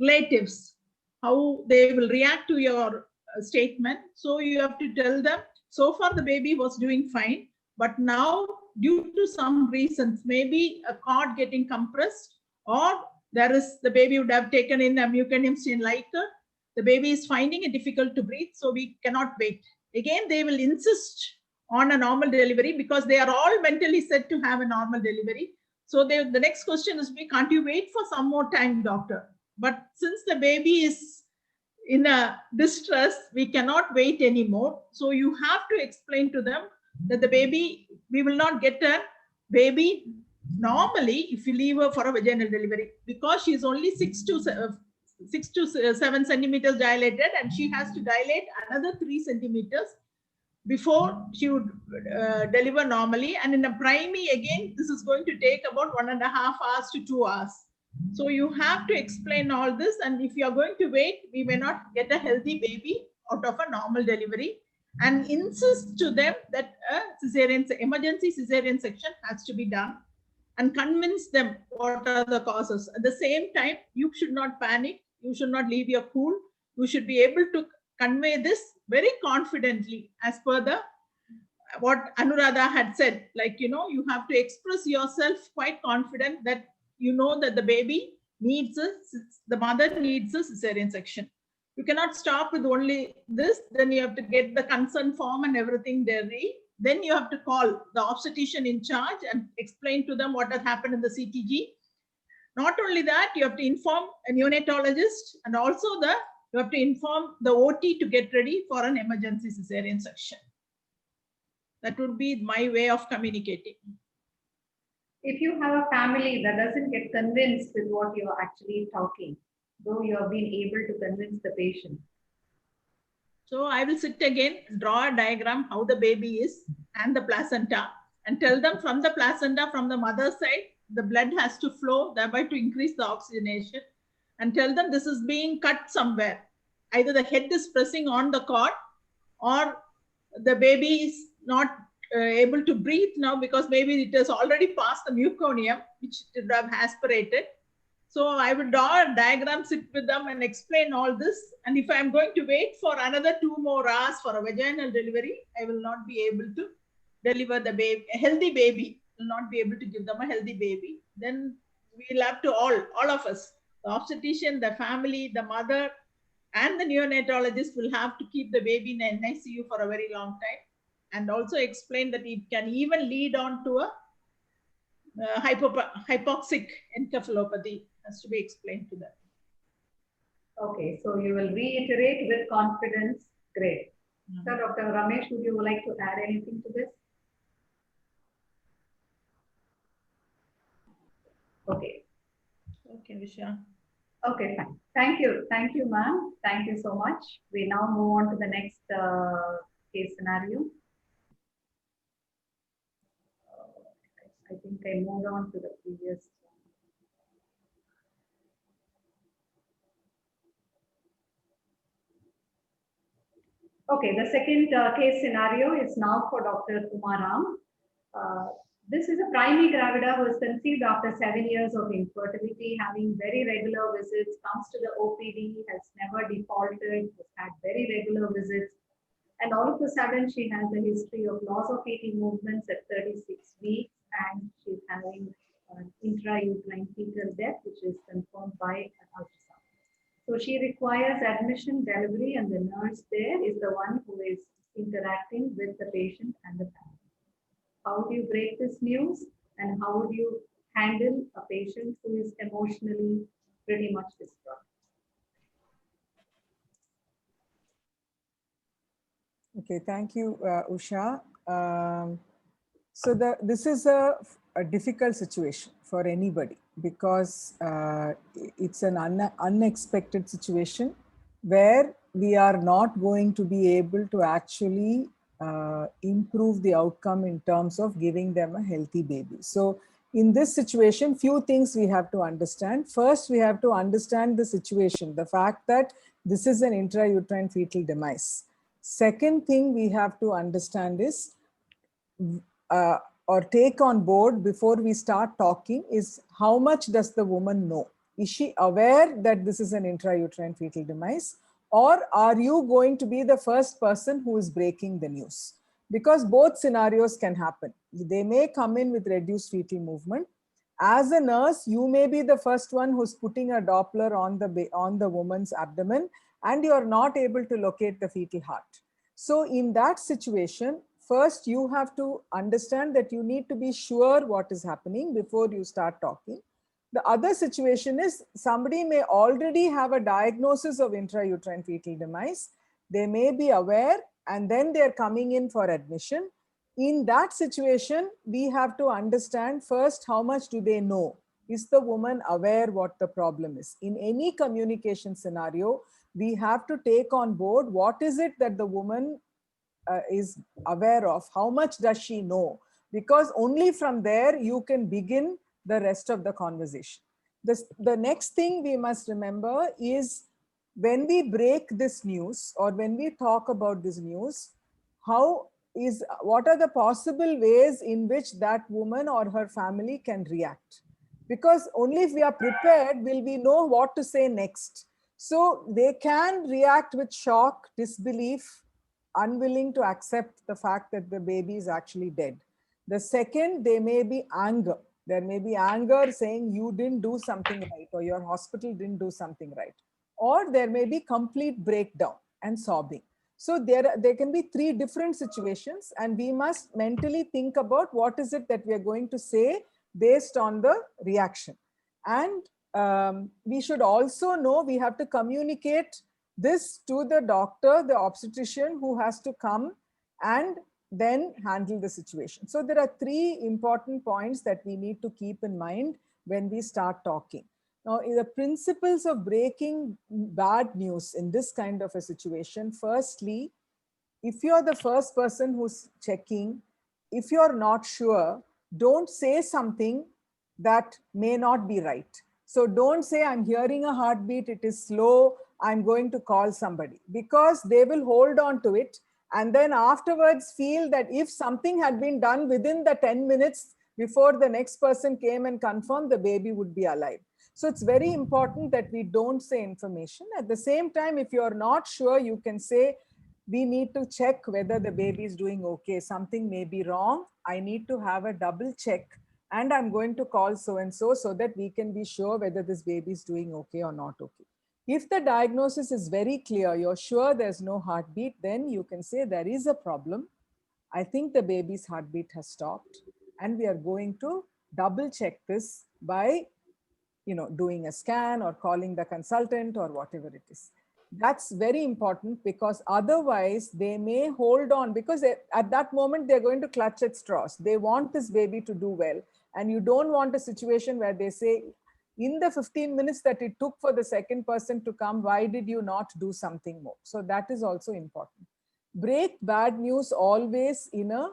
relatives, how they will react to your statement. So you have to tell them, so far the baby was doing fine, but now due to some reasons, maybe a cord getting compressed, or the baby would have taken in a mucinex lighter. The baby is finding it difficult to breathe, so we cannot wait. Again, they will insist on a normal delivery because they are all mentally set to have a normal delivery. So the next question is, can't you wait for some more time, doctor? But since the baby is in a distress, we cannot wait anymore. So you have to explain to them that the baby, we will not get a baby normally if you leave her for a vaginal delivery, because she is only 6 to 7 centimeters dilated, and she has to dilate another 3 centimeters before she would deliver normally. And in a primary, again, this is going to take about 1.5 hours to 2 hours. So you have to explain all this, and if you are going to wait, we may not get a healthy baby out of a normal delivery. and insist to them that a emergency cesarean section has to be done, and convince them what are the causes. At the same time, you should not panic. You should not leave your cool. You should be able to convey this very confidently as per the what Anuradha had said. Like, you have to express yourself quite confident that that the baby needs the mother needs a cesarean section. You cannot stop with only this. Then you have to get the consent form and everything there. Then you have to call the obstetrician in charge and explain to them what has happened in the CTG. Not only that, you have to inform a neonatologist, and also you have to inform the OT to get ready for an emergency cesarean section. That would be my way of communicating. If you have a family that doesn't get convinced with what you're actually talking, though you have been able to convince the patient. So I will sit again, draw a diagram how the baby is and the placenta, and tell them from the placenta, from the mother's side, the blood has to flow, thereby to increase the oxygenation, and tell them this is being cut somewhere. Either the head is pressing on the cord, or the baby is not able to breathe now because maybe it has already passed the meconium, which it would have aspirated. So I will draw a diagram, sit with them and explain all this. And if I'm going to wait for another 2 more hours for a vaginal delivery, I will not be able to deliver the baby, a healthy baby. Will not be able to give them a healthy baby. Then we'll have to all of us, the obstetrician, the family, the mother, and the neonatologist will have to keep the baby in NICU for a very long time, and also explain that it can even lead on to a hypoxic encephalopathy. Has to be explained to them. Okay, so you will reiterate with confidence. Great. So Dr. Ramesh, would you like to add anything to this? Okay. Okay, Visha. Okay, fine. Thank you. Thank you, ma'am. Thank you so much. We now move on to the next case scenario. I think I moved on to the previous. Okay, the second case scenario is now for Dr. Kumaram. This is a primary gravida who is conceived after 7 years of infertility, having very regular visits, comes to the OPD, has never defaulted, has had very regular visits. And all of a sudden, she has a history of loss of fetal movements at 36 weeks, and she's having intrauterine fetal death, which is confirmed by an ultrasound. So she requires admission, delivery, and the nurse there is the one who is interacting with the patient and the family. How do you break this news, and how would you handle a patient who is emotionally pretty much distraught? Okay, thank you, Usha. This is a difficult situation for anybody, because it's an unexpected situation where we are not going to be able to actually improve the outcome in terms of giving them a healthy baby. So in this situation, few things we have to understand. First, we have to understand the situation, the fact that this is an intrauterine fetal demise. Second thing we have to understand is, or take on board before we start talking, is how much does the woman know? Is she aware that this is an intrauterine fetal demise? Or are you going to be the first person who is breaking the news? Because both scenarios can happen. They may come in with reduced fetal movement. As a nurse, you may be the first one who's putting a Doppler on the woman's abdomen, and you are not able to locate the fetal heart. So in that situation, first you have to understand that you need to be sure what is happening before you start talking. The other situation is, somebody may already have a diagnosis of intrauterine fetal demise. They may be aware, and then they're coming in for admission. In that situation, we have to understand first, how much do they know? Is the woman aware what the problem is? In any communication scenario, we have to take on board what is it that the woman is aware of, how much does she know? Because only from there you can begin the rest of the conversation. The next thing we must remember is, when we break this news or when we talk about this news, what are the possible ways in which that woman or her family can react? Because only if we are prepared will we know what to say next. So they can react with shock, disbelief, unwilling to accept the fact that the baby is actually dead. The second, there may be anger. There may be anger saying you didn't do something right, or your hospital didn't do something right. Or there may be complete breakdown and sobbing. So there can be three different situations, and we must mentally think about what is it that we are going to say based on the reaction. And we should also know we have to communicate this to the doctor, the obstetrician, who has to come and then handle the situation. So there are three important points that we need to keep in mind when we start talking. Now, in the principles of breaking bad news in this kind of a situation, firstly, if you're the first person who's checking, if you're not sure, don't say something that may not be right. So don't say, I'm hearing a heartbeat, it is slow, I'm going to call somebody, because they will hold on to it and then afterwards feel that if something had been done within the 10 minutes before the next person came and confirmed, the baby would be alive. So it's very important that we don't say information. At the same time, if you're not sure, you can say, we need to check whether the baby is doing okay. Something may be wrong. I need to have a double check, and I'm going to call so-and-so so that we can be sure whether this baby is doing okay or not okay. If the diagnosis is very clear, you're sure there's no heartbeat, then you can say there is a problem. I think the baby's heartbeat has stopped, and we are going to double check this by doing a scan or calling the consultant or whatever it is. That's very important, because otherwise they may hold on, because at that moment they're going to clutch at straws. They want this baby to do well, and you don't want a situation where they say, in the 15 minutes that it took for the second person to come, why did you not do something more? So that is also important. Break bad news always in a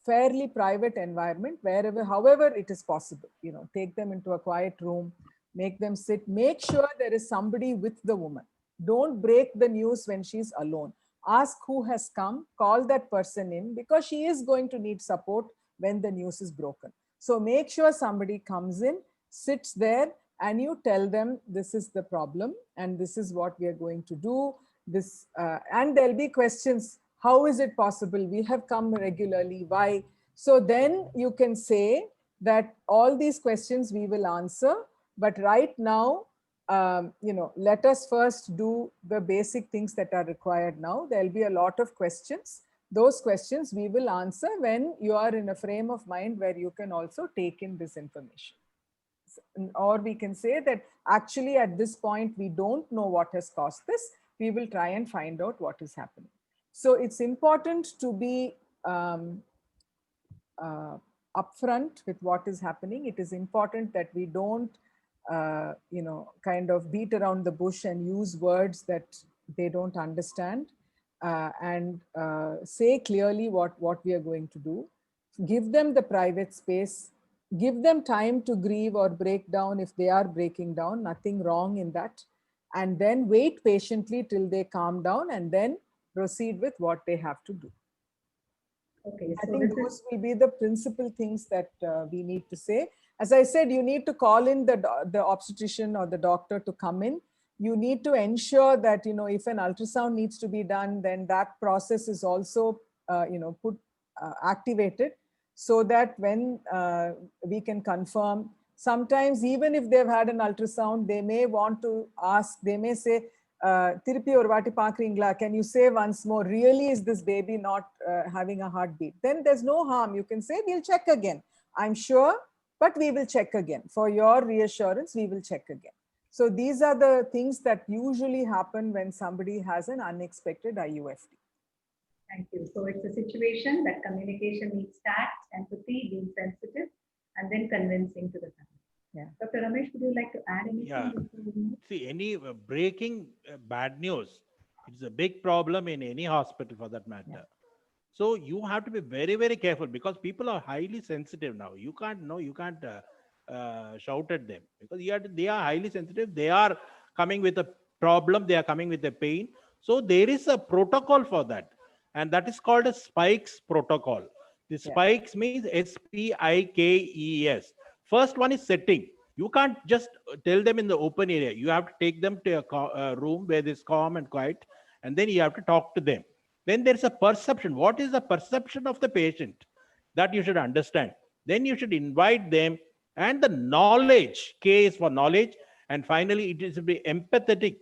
fairly private environment, however it is possible. Take them into a quiet room, make them sit, make sure there is somebody with the woman. Don't break the news when she's alone. Ask who has come, call that person in, because she is going to need support when the news is broken. So make sure somebody comes in, sits there, and you tell them this is the problem and this is what we are going to do. And there'll be questions. How is it possible? We have come regularly. Why? So then you can say that all these questions we will answer, but right now, let us first do the basic things that are required now. There'll be a lot of questions. Those questions we will answer when you are in a frame of mind where you can also take in this information. Or we can say that actually at this point, we don't know what has caused this. We will try and find out what is happening. So it's important to be upfront with what is happening. It is important that we don't kind of beat around the bush and use words that they don't understand, and say clearly what we are going to do. Give them the private space, give them time to grieve or break down if they are breaking down, nothing wrong in that. And then wait patiently till they calm down and then proceed with what they have to do. Okay, I think those will be the principal things that we need to say. As I said, you need to call in the obstetrician or the doctor to come in. You need to ensure that, if an ultrasound needs to be done, then that process is also, activated, so that when we can confirm. Sometimes even if they've had an ultrasound, they may want to ask, they may say, Tiruppi or vaati paakringla, can you say once more, really is this baby not having a heartbeat? Then there's no harm. You can say, we'll check again. I'm sure, but we will check again. For your reassurance, we will check again. So these are the things that usually happen when somebody has an unexpected IUFT. Thank you. So it's a situation that communication needs tact, empathy, being sensitive, and then convincing to the family. Yeah. Dr. Ramesh, would you like to add anything? Yeah. See, any breaking bad news, it's a big problem in any hospital for that matter. Yeah. So you have to be very, very careful, because people are highly sensitive now. You can't shout at them, because they are highly sensitive. They are coming with a problem. They are coming with a pain. So there is a protocol for that. and that is called a spikes protocol. The Yeah. spikes means SPIKES. First one is setting. You can't just tell them in the open area. You have to take them to a room where there's calm and quiet, and then you have to talk to them. Then there's a perception. What is the perception of the patient? That you should understand. Then you should invite them, and the knowledge, K is for knowledge, and finally it is to be empathetic.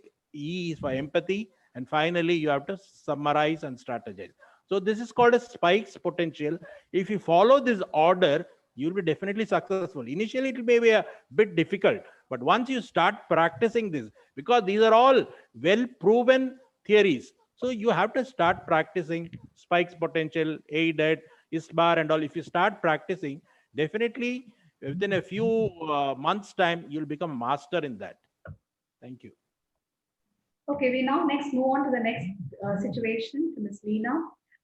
E is for empathy, and finally you have to summarize and strategize. So this is called a spikes potential. If you follow this order, you'll be definitely successful. Initially, it may be a bit difficult, but once you start practicing this, because these are all well-proven theories, so you have to start practicing spikes potential, AIDET, ISBAR and all. If you start practicing, definitely within a few months' time, you'll become a master in that. Thank you. Okay, we now next move on to the next situation to Ms. Leena.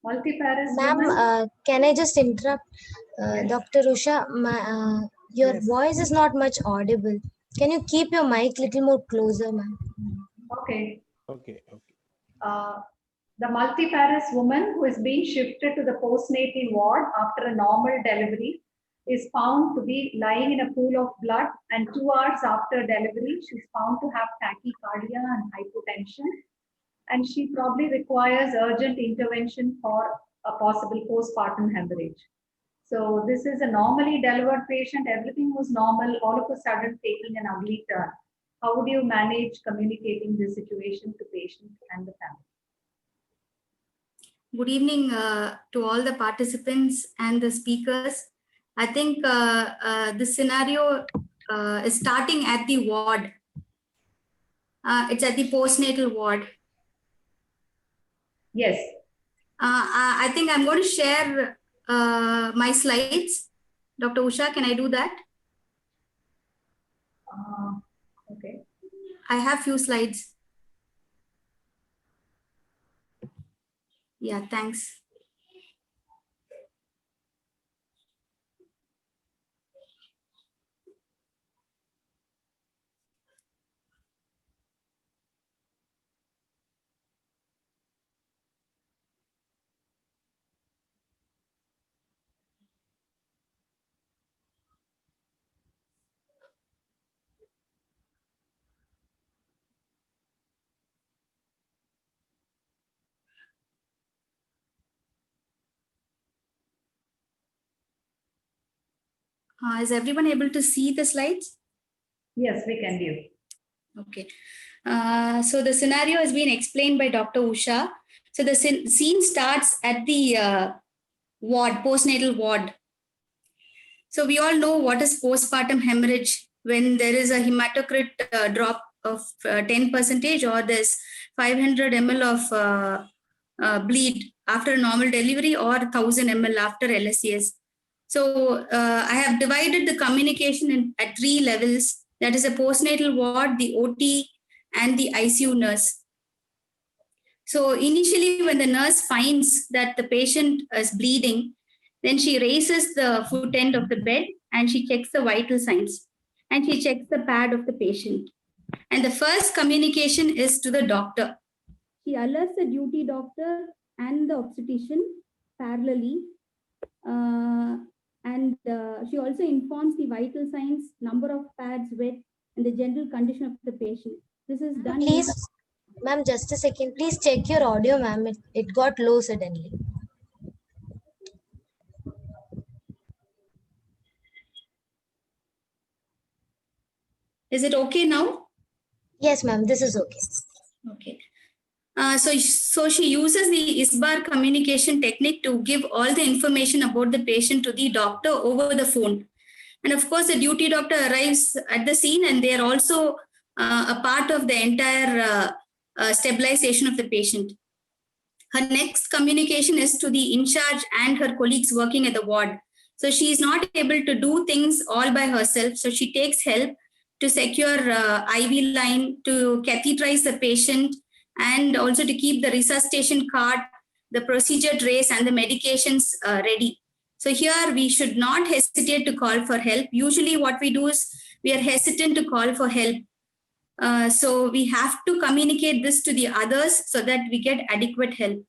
Multiparous Ma'am, women. can I just interrupt? Yes. Dr. Usha, your Yes. voice is not much audible. Can you keep your mic a little more closer, ma'am? Okay. Okay. The multiparous woman who is being shifted to the postnatal ward after a normal delivery is found to be lying in a pool of blood, and 2 hours after delivery, she's found to have tachycardia and hypotension, and she probably requires urgent intervention for a possible postpartum hemorrhage. So this is a normally delivered patient, everything was normal, all of a sudden taking an ugly turn. How would you manage communicating this situation to patient and the family? Good evening to all the participants and the speakers. I think this scenario is starting at the ward. It's at the postnatal ward. Yes. I think I'm going to share my slides. Dr. Usha, can I do that? Okay. I have few slides. Yeah, thanks. Is everyone able to see the slides? Yes, we can do. Okay. So the scenario has been explained by Dr. Usha. So the scene starts at the ward, postnatal ward. So we all know what is postpartum hemorrhage when there is a hematocrit drop of 10% or there's 500 ml of bleed after normal delivery or 1000 ml after LSCS. So I have divided the communication at 3 levels. That is a postnatal ward, the OT, and the ICU nurse. So initially, when the nurse finds that the patient is bleeding, then she raises the foot end of the bed and she checks the vital signs and she checks the pad of the patient. And the first communication is to the doctor. She alerts the duty doctor and the obstetrician parallelly. And she also informs the vital signs, number of pads, wet, and the general condition of the patient. This is done. Please, ma'am, just a second. Please check your audio, ma'am. It got low suddenly. Is it okay now? Yes, ma'am, this is okay. Okay. So she uses the ISBAR communication technique to give all the information about the patient to the doctor over the phone. And of course, the duty doctor arrives at the scene and they are also a part of the entire stabilization of the patient. Her next communication is to the in charge and her colleagues working at the ward. So she is not able to do things all by herself. So she takes help to secure IV line, to catheterize the patient, and also to keep the resuscitation cart, the procedure trays, and the medications ready. So here we should not hesitate to call for help. Usually what we do is we are hesitant to call for help. So we have to communicate this to the others so that we get adequate help.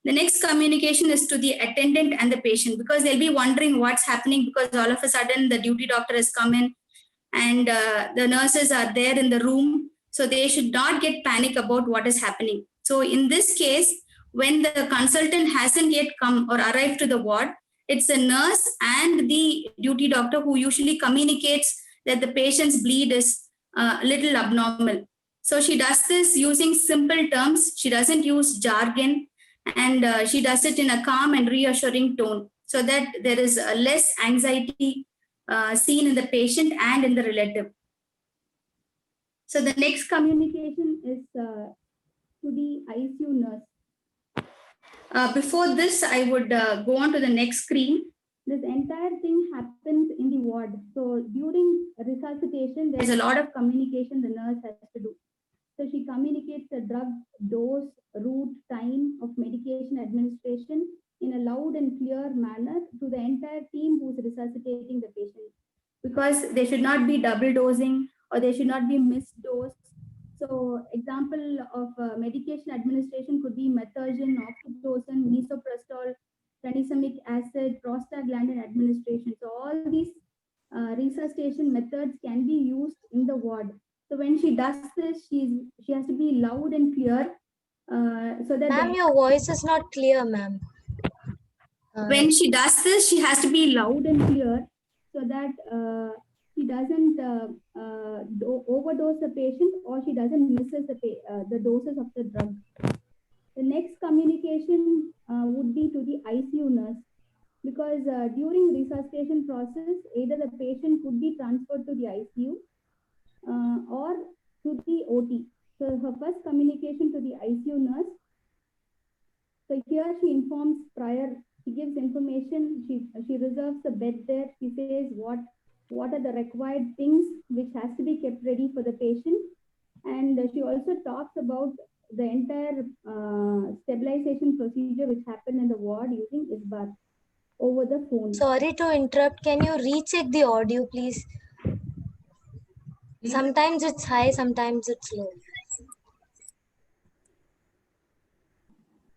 The next communication is to the attendant and the patient, because they'll be wondering what's happening, because all of a sudden the duty doctor has come in and the nurses are there in the room. So they should not get panic about what is happening. So in this case, when the consultant hasn't yet come or arrived to the ward, it's a nurse and the duty doctor who usually communicates that the patient's bleed is a little abnormal. So she does this using simple terms. She doesn't use jargon, and she does it in a calm and reassuring tone, so that there is less anxiety seen in the patient and in the relative. So the next communication is to the ICU nurse. Before this, I would go on to the next screen. This entire thing happens in the ward. So during resuscitation, there's a lot of communication the nurse has to do. So she communicates the drug dose, route, time of medication administration in a loud and clear manner to the entire team who's resuscitating the patient, because they should not be double dosing or they should not be missed dose. So example of medication administration could be methotrexate, oxytocin, misoprostol, tranexamic acid, prostaglandin administration. So all these resuscitation methods can be used in the ward. So when she does this, she has to be loud and clear, so that. Ma'am, your voice is not clear, ma'am. When she does this, she has to be loud and clear, so that she doesn't overdose the patient, or she doesn't misses the doses of the drug. The next communication would be to the ICU nurse, because during resuscitation process, either the patient could be transferred to the ICU or to the OT. So her first communication to the ICU nurse. So here she informs prior, she gives information, she reserves the bed there, she says what are the required things which has to be kept ready for the patient. And she also talks about the entire stabilization procedure which happened in the ward using ISBAR over the phone. Sorry to interrupt. Can you recheck the audio, please? Sometimes it's high, sometimes it's low.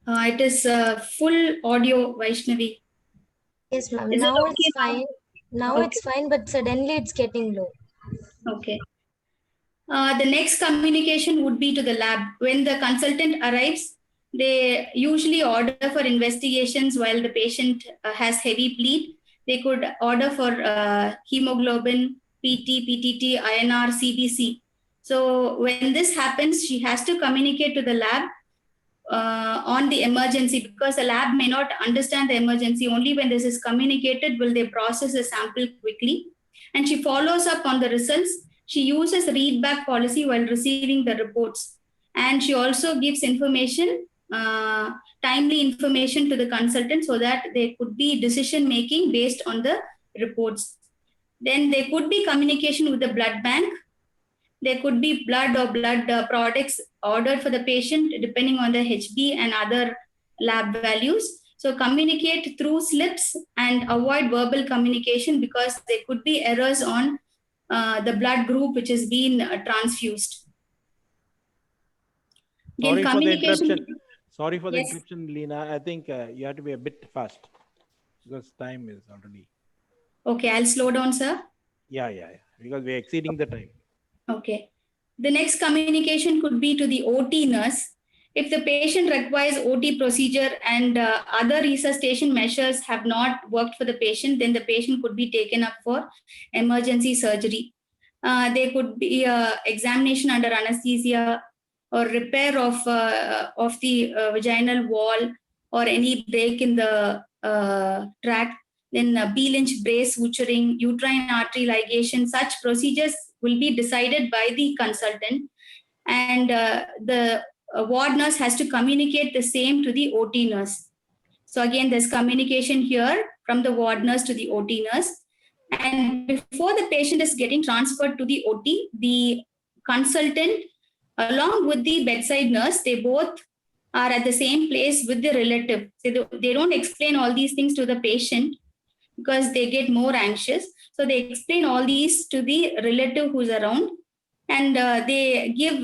It is full audio, Vaishnavi. Yes, ma'am. Is it Now okay it's now? fine. Now Okay. it's fine, but suddenly it's getting low. Okay. The next communication would be to the lab. When the consultant arrives, they usually order for investigations while the patient has heavy bleed. They could order for hemoglobin, PT, PTT, INR, CBC. So when this happens, she has to communicate to the lab on the emergency, because the lab may not understand the emergency. Only when this is communicated will they process the sample quickly. And she follows up on the results. She uses readback policy while receiving the reports. And she also gives information, timely information to the consultant, so that there could be decision making based on the reports. Then there could be communication with the blood bank. There could be blood or blood products ordered for the patient depending on the HB and other lab values. So communicate through slips and avoid verbal communication, because there could be errors on the blood group which is being transfused. Sorry for the interruption. Sorry for the Yes. interruption, Leena. I think you have to be a bit fast because time is already. Okay, I'll slow down, sir. Yeah. Because we're exceeding the time. Okay. The next communication could be to the OT nurse. If the patient requires OT procedure and other resuscitation measures have not worked for the patient, then the patient could be taken up for emergency surgery. There could be examination under anesthesia, or repair of the vaginal wall, or any break in the tract. Then B-Lynch brace suturing, uterine artery ligation. Such procedures will be decided by the consultant, and the ward nurse has to communicate the same to the OT nurse. So again, there's communication here from the ward nurse to the OT nurse. And before the patient is getting transferred to the OT, the consultant, along with the bedside nurse, they both are at the same place with the relative. So they don't explain all these things to the patient, because they get more anxious. So they explain all these to the relative who's around, and they give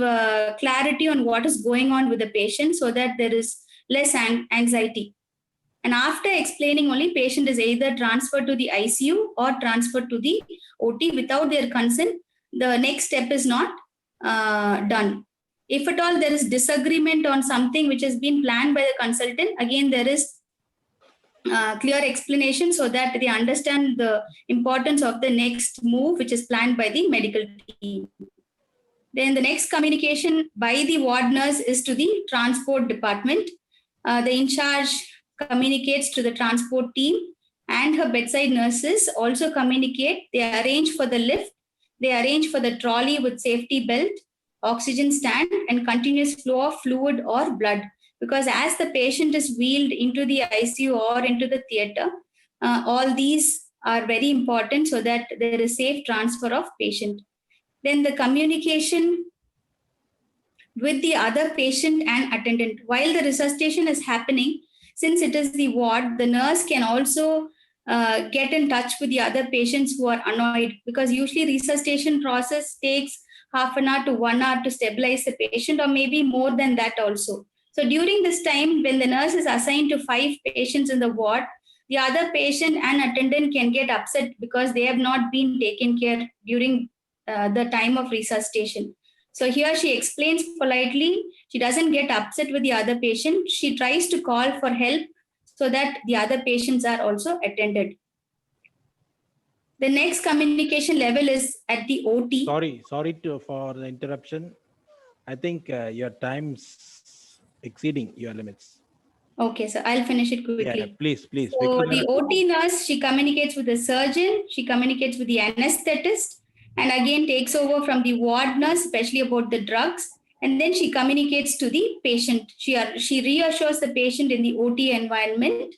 clarity on what is going on with the patient, so that there is less anxiety. And after explaining only, patient is either transferred to the ICU or transferred to the OT without their consent. The next step is not done. If at all there is disagreement on something which has been planned by the consultant, again there is clear explanation so that they understand the importance of the next move which is planned by the medical team. Then the next communication by the ward nurse is to the transport department. The in charge communicates to the transport team, and her bedside nurses also communicate. They arrange for the lift, they arrange for the trolley with safety belt, oxygen stand, and continuous flow of fluid or blood. Because as the patient is wheeled into the ICU or into the theater, all these are very important so that there is safe transfer of patient. Then the communication with the other patient and attendant. While the resuscitation is happening, since it is the ward, the nurse can also get in touch with the other patients who are annoyed, because usually resuscitation process takes half an hour to 1 hour to stabilize the patient, or maybe more than that also. So during this time, when the nurse is assigned to 5 patients in the ward, the other patient and attendant can get upset because they have not been taken care during the time of resuscitation. So here she explains politely. She doesn't get upset with the other patient. She tries to call for help so that the other patients are also attended. The next communication level is at the OT. Sorry for the interruption. I think your time's exceeding your limits. Okay, so I'll finish it quickly. Yeah, please. So the OT nurse, she communicates with the surgeon, she communicates with the anesthetist, and again takes over from the ward nurse, especially about the drugs. And then she communicates to the patient. She reassures the patient in the OT environment.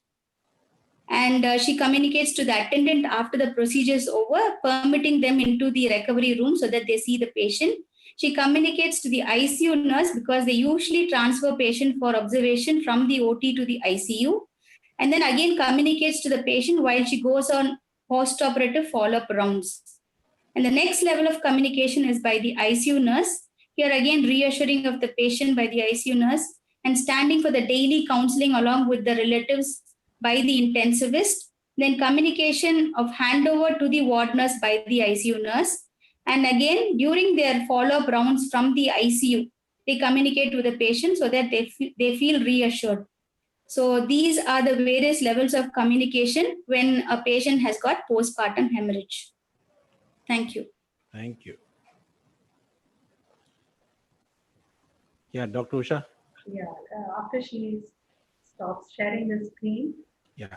And she communicates to the attendant after the procedure is over, permitting them into the recovery room so that they see the patient. She communicates to the ICU nurse because they usually transfer patient for observation from the OT to the ICU. And then again communicates to the patient while she goes on post-operative follow-up rounds. And the next level of communication is by the ICU nurse. Here again, reassuring of the patient by the ICU nurse and standing for the daily counseling along with the relatives by the intensivist. Then communication of handover to the ward nurse by the ICU nurse. And again, during their follow-up rounds from the ICU, they communicate with the patient so that they feel reassured. So these are the various levels of communication when a patient has got postpartum hemorrhage. Thank you. Thank you. Yeah, Dr. Usha. Yeah, after she stops sharing the screen. Yeah.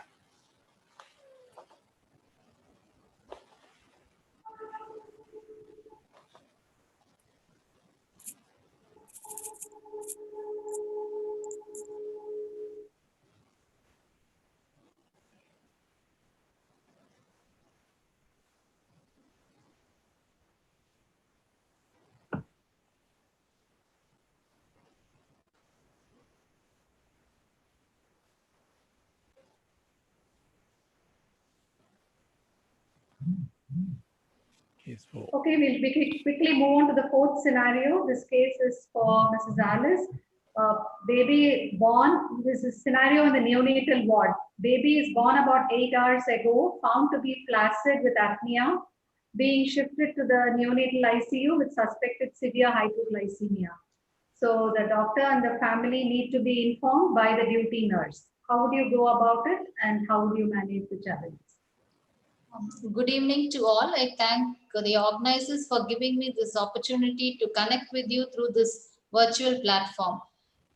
Okay, we'll quickly move on to the 4th scenario. This case is for Mrs. Alice. Baby born, this is scenario in the neonatal ward. Baby is born about 8 hours ago, found to be flaccid with apnea, being shifted to the neonatal ICU with suspected severe hypoglycemia. So the doctor and the family need to be informed by the duty nurse. How would you go about it and how would you manage the challenges? Good evening to all. I thank the organizers for giving me this opportunity to connect with you through this virtual platform.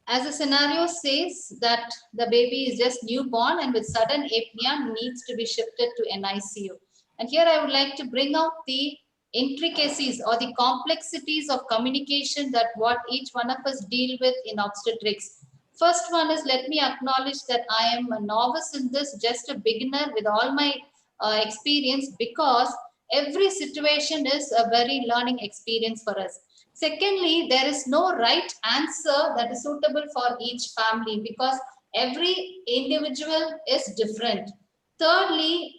As the scenario says that the baby is just newborn and with sudden apnea needs to be shifted to an ICU. And here I would like to bring out the intricacies or the complexities of communication that what each one of us deal with in obstetrics. First one is, let me acknowledge that I am a novice in this, just a beginner with all my experience, because every situation is a very learning experience for us. Secondly, there is no right answer that is suitable for each family because every individual is different. Thirdly,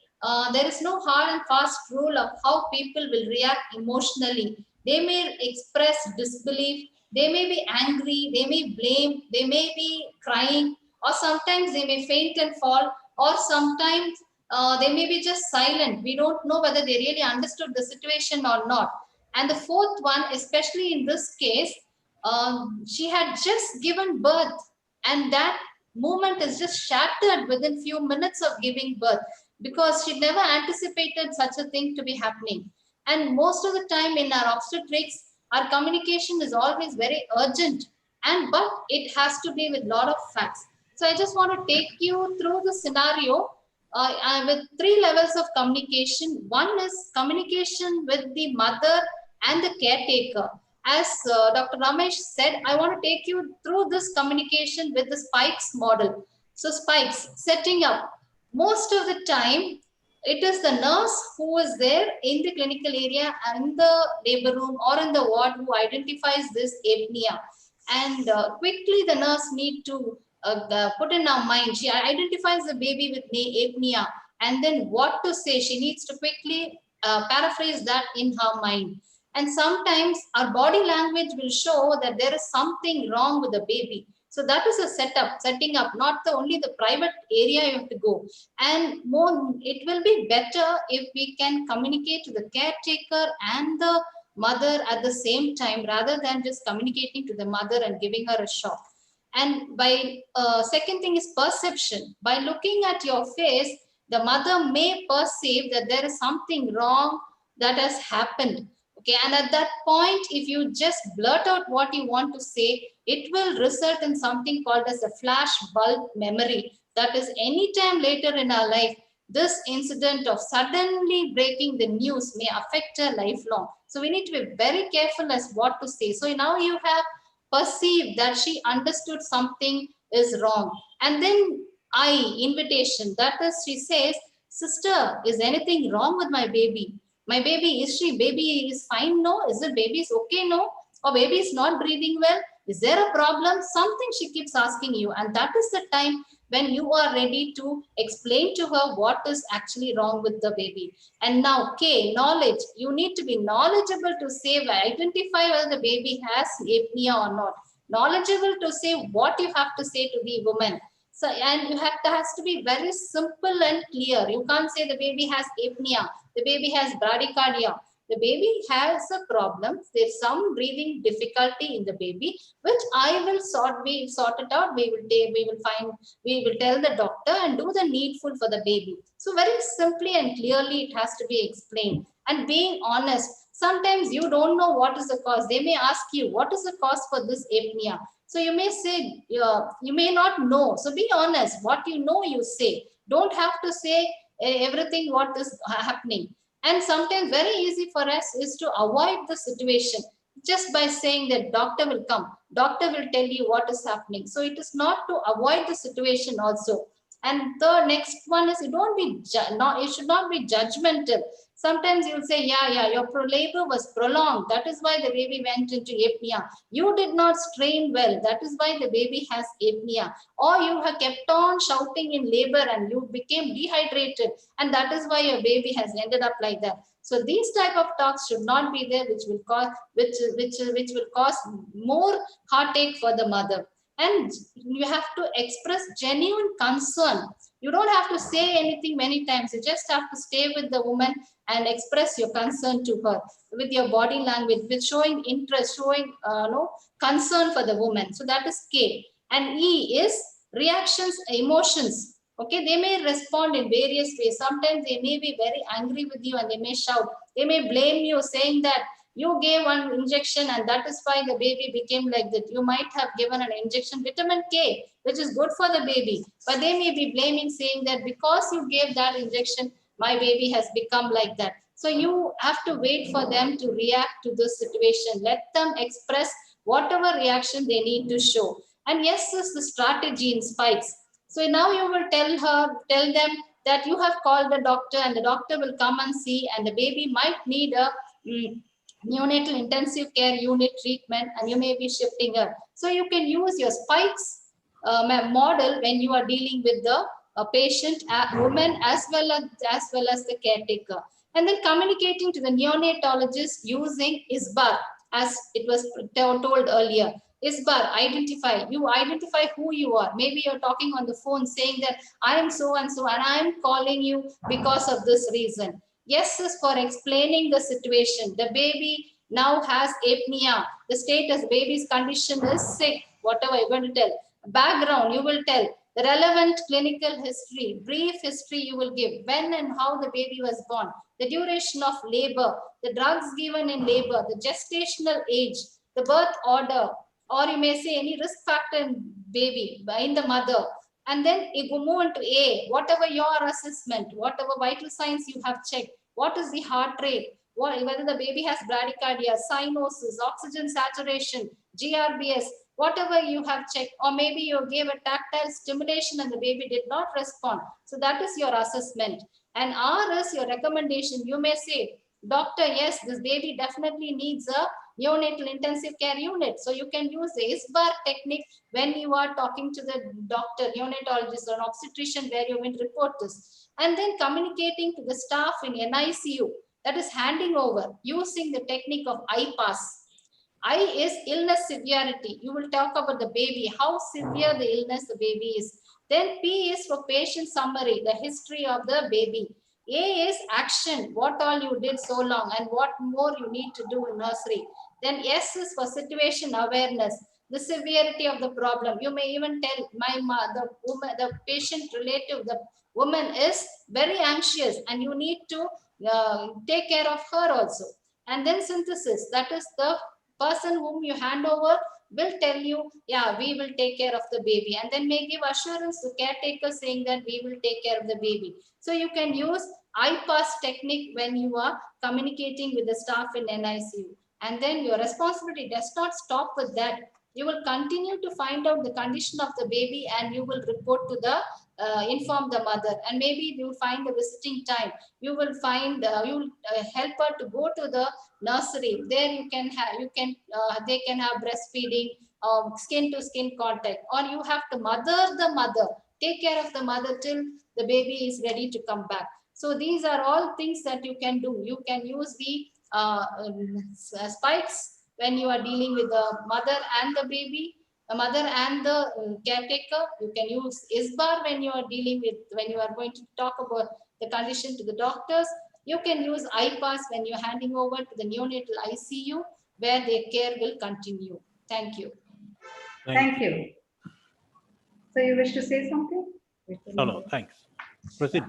there is no hard and fast rule of how people will react emotionally. They may express disbelief, they may be angry, they may blame, they may be crying. or sometimes they may faint and fall, or sometimes they may be just silent. We don't know whether they really understood the situation or not. And the fourth one, especially in this case, she had just given birth, and that moment is just shattered within few minutes of giving birth, because she never anticipated such a thing to be happening. And most of the time in our obstetrics, our communication is always very urgent, but it has to be with a lot of facts. So I just want to take you through the scenario with 3 levels of communication. One is communication with the mother and the caretaker. As Dr. Ramesh said, I want to take you through this communication with the spikes model. So spikes, setting up. Most of the time, it is the nurse who is there in the clinical area and the labor room or in the ward who identifies this apnea. And quickly the nurse need to put in our mind, she identifies the baby with apnea, and then what to say, she needs to quickly paraphrase that in her mind. And sometimes our body language will show that there is something wrong with the baby. So that is a setting up, not only the private area you have to go. And more, it will be better if we can communicate to the caretaker and the mother at the same time, rather than just communicating to the mother and giving her a shock. And by second thing is perception. By looking at your face, the mother may perceive that there is something wrong that has happened. Okay, and at that point, if you just blurt out what you want to say, it will result in something called as a flash bulb memory. That is, anytime later in our life, this incident of suddenly breaking the news may affect her lifelong. So we need to be very careful as what to say. So now you have perceived that she understood something is wrong. And then invitation, that is, she says, sister, is anything wrong with my baby? My baby, baby is fine? No. Is it baby is okay? No. Or baby is not breathing well? Is there a problem? Something she keeps asking you. And that is the time when you are ready to explain to her what is actually wrong with the baby. And now, knowledge. You need to be knowledgeable to say, identify whether the baby has apnea or not. Knowledgeable to say what you have to say to the woman. So, and you has to be very simple and clear. You can't say the baby has apnea, the baby has bradycardia. The baby has a problem. There's some breathing difficulty in the baby, which I will sort it out. We will tell the doctor and do the needful for the baby. So very simply and clearly it has to be explained. And being honest. Sometimes you don't know what is the cause. They may ask you, what is the cause for this apnea? So you may say, you may not know. So be honest. What you know, you say. Don't have to say everything what is happening. And sometimes very easy for us is to avoid the situation just by saying that doctor will come. Doctor will tell you what is happening. So it is not to avoid the situation also. And the next one is you should not be judgmental. Sometimes you'll say, your labor was prolonged. That is why the baby went into apnea. You did not strain well. That is why the baby has apnea. Or you have kept on shouting in labor and you became dehydrated. And that is why your baby has ended up like that. So these type of talks should not be there, which will cause more heartache for the mother. And you have to express genuine concern. You don't have to say anything many times. You just have to stay with the woman and express your concern to her with your body language, with showing interest, showing concern for the woman. So that is K. And E is reactions, emotions. Okay, they may respond in various ways. Sometimes they may be very angry with you and they may shout. They may blame you, saying that you gave one injection and that is why the baby became like that. You might have given an injection, vitamin K, which is good for the baby. But they may be blaming, saying that because you gave that injection, my baby has become like that. So you have to wait for them to react to this situation. Let them express whatever reaction they need to show. And yes, this is the strategy in spikes. So now you will tell them that you have called the doctor and the doctor will come and see, and the baby might need a neonatal intensive care unit treatment and you may be shifting her. So you can use your spikes model when you are dealing with the patient, woman, as well as the caretaker. And then communicating to the neonatologist using ISBAR, as it was told earlier. ISBAR, identify. You identify who you are. Maybe you're talking on the phone saying that I am so and so and I am calling you because of this reason. Yes is for explaining the situation. The baby now has apnea. The status, baby's condition is sick. Whatever you're going to tell. Background, you will tell. The relevant clinical history, brief history you will give. When and how the baby was born. The duration of labor. The drugs given in labor. The gestational age. The birth order. Or you may say any risk factor in baby, in the mother. And then you go move into A, whatever your assessment, whatever vital signs you have checked, what is the heart rate, whether the baby has bradycardia, cyanosis, oxygen saturation, GRBS, whatever you have checked, or maybe you gave a tactile stimulation and the baby did not respond. So that is your assessment. And R is your recommendation. You may say, doctor, yes, this baby definitely needs a neonatal intensive care unit. So you can use the ISBAR technique when you are talking to the doctor, neonatologist or obstetrician where you will report this. And then communicating to the staff in NICU, that is handing over using the technique of IPAS. I is illness severity. You will talk about the baby, how severe the illness the baby is. Then P is for patient summary, the history of the baby. A is action, what all you did so long and what more you need to do in nursery. Then S is for situation awareness, the severity of the problem. You may even tell the woman, the patient relative, the woman is very anxious and you need to take care of her also. And then synthesis, that is the person whom you hand over will tell you, yeah, we will take care of the baby, and then may give assurance to caretaker saying that we will take care of the baby. So you can use IPAS technique when you are communicating with the staff in NICU. And then your responsibility does not stop with that. You will continue to find out the condition of the baby and you will report to the, inform the mother. And maybe you will find the visiting time. You will find, you will help her to go to the nursery. There you can have, they can have breastfeeding, skin to skin contact, or you have to mother the mother, take care of the mother till the baby is ready to come back. So these are all things that you can do. You can use the spikes when you are dealing with the mother and the baby, the mother and the caretaker. You can use ISBAR when you are dealing with, when you are going to talk about the condition to the doctors. You can use IPAS when you're handing over to the neonatal ICU where their care will continue. Thank you. Thank you. So you wish to say something? No, thanks. Proceed.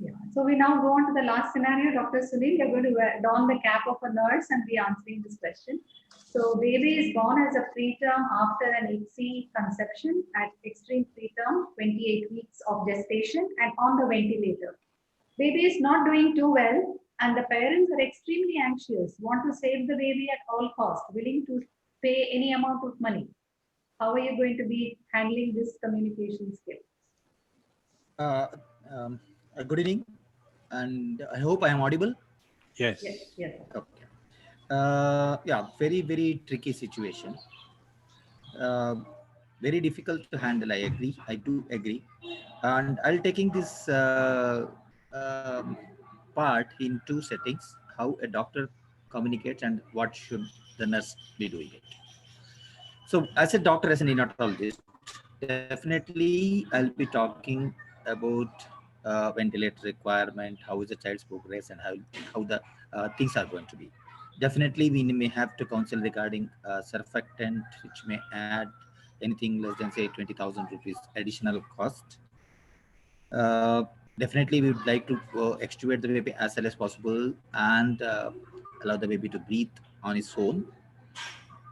Yeah. So we now go on to the last scenario. Dr. Sunil, you're going to don the cap of a nurse and be answering this question. So baby is born as a preterm after an ICSI conception at extreme preterm, 28 weeks of gestation and on the ventilator. Baby is not doing too well and the parents are extremely anxious, want to save the baby at all costs, willing to pay any amount of money. How are you going to be handling this communication skill? Good evening, and I hope I am audible. Yes. Yes. Okay. Yeah, very tricky situation. Very difficult to handle. I agree. I do agree, and I'll taking this part in two settings: how a doctor communicates and what should the nurse be doing it. So, as a doctor, as an neonatologist, definitely I'll be talking about ventilator requirement, how is the child's progress, and how the things are going to be. Definitely, we may have to counsel regarding surfactant, which may add anything less than say 20,000 rupees additional cost. Definitely, we would like to extubate the baby as well as possible and allow the baby to breathe on its own.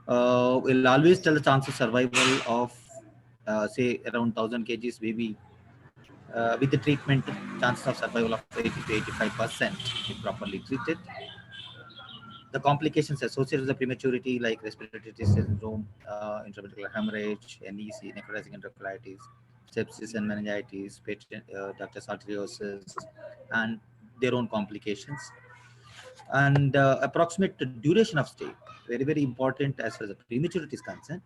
We'll always tell the chance of survival of say around 1,000 kgs baby with the treatment, chances of survival of 80 to 85% if properly treated. The complications associated with the prematurity like respiratory syndrome, intraventricular hemorrhage, NEC, necrotizing enterocolitis, sepsis and meningitis, ductus arteriosus, and their own complications. And approximate duration of stay, very important as far as the prematurity is concerned,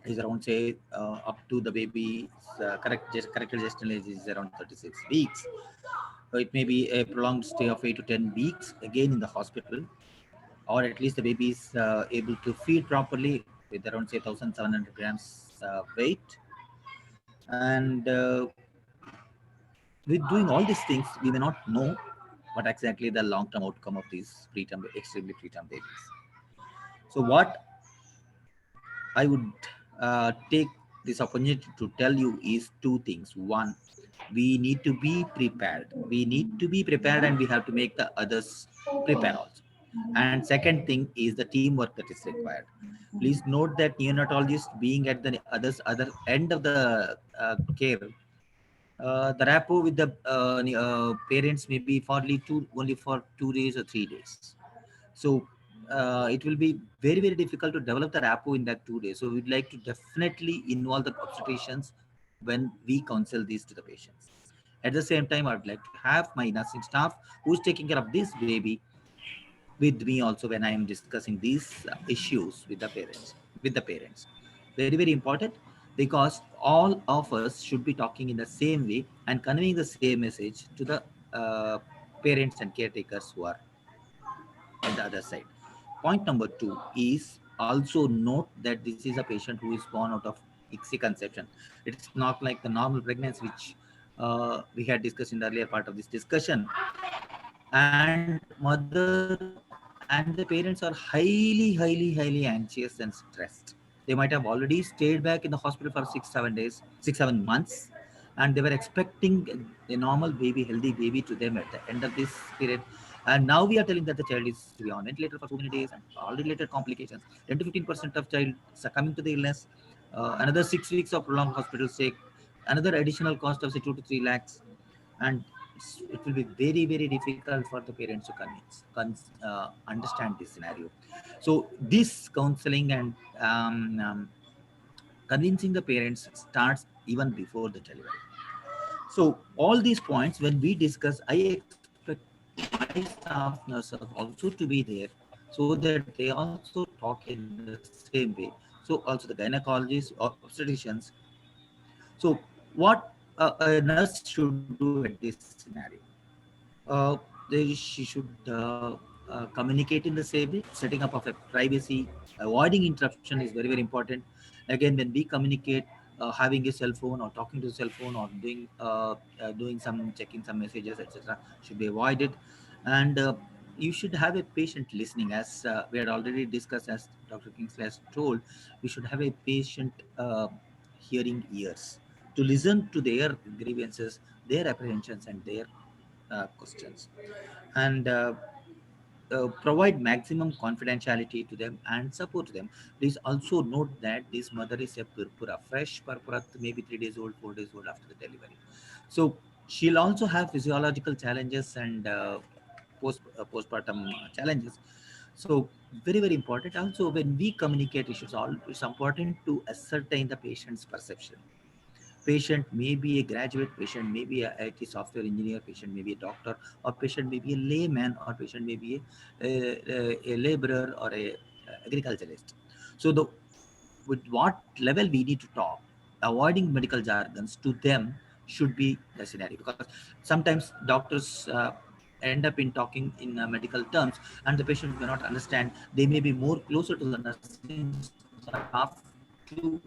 is around say up to the baby's corrected gestational age is around 36 weeks. So it may be a prolonged stay of 8 to 10 weeks again in the hospital, or at least the baby is able to feed properly with around say 1,700 grams weight. And with doing all these things, we may not know what exactly the long-term outcome of these extremely preterm babies. So what I would take this opportunity to tell you is two things. One, we need to be prepared. We need to be prepared, and we have to make the others prepare also. And second thing is the teamwork that is required. Please note that neonatologist being at the other end of the care, the rapport with the parents may be only for 2 days or 3 days. So it will be very, very difficult to develop the rapport in that 2 days. So we'd like to definitely involve the obstetricians when we counsel these to the patients. At the same time, I would like to have my nursing staff who's taking care of this baby with me also when I am discussing these issues with the parents. Very, very important, because all of us should be talking in the same way and conveying the same message to the parents and caretakers who are on the other side. Point number 2 is also note that this is a patient who is born out of ICSI conception. It's not like the normal pregnancy, which we had discussed in the earlier part of this discussion. And mother and the parents are highly anxious and stressed. They might have already stayed back in the hospital for 6-7 months, and they were expecting a normal baby, healthy baby to them at the end of this period. And now we are telling that the child is to be on ventilator for so many days and all related complications. 10 to 15% of child succumbing to the illness. Another 6 weeks of prolonged hospital stay. Another additional cost of say 2 to 3 lakhs. And it will be very, very difficult for the parents to understand this scenario. So this counseling and convincing the parents starts even before the delivery. So all these points, when we discuss, I expect my staff nurses also to be there so that they also talk in the same way. So also the gynecologists or obstetricians. So what a nurse should do at this scenario? She should communicate in the same way. Setting up of a privacy, avoiding interruption is very, very important. Again, when we communicate, having a cell phone or talking to a cell phone or doing some checking some messages, etc., should be avoided. And you should have a patient listening, as we had already discussed, as Dr. Kingsley has told. We should have a patient hearing ears to listen to their grievances, their apprehensions, and their questions, and provide maximum confidentiality to them and support them. Please also note that this mother is a purpura, fresh purpura, maybe 3 days old, 4 days old after the delivery. So she'll also have physiological challenges and postpartum challenges. So very, very important. Also, when we communicate issues, it's important to ascertain the patient's perception. Patient may be a graduate, patient may be a IT software engineer, patient may be a doctor, or patient may be a layman, or patient may be a laborer or a agriculturalist. So with what level we need to talk, avoiding medical jargons to them should be the scenario, because sometimes doctors end up in talking in medical terms and the patient may not understand. They may be more closer to the nursing staff to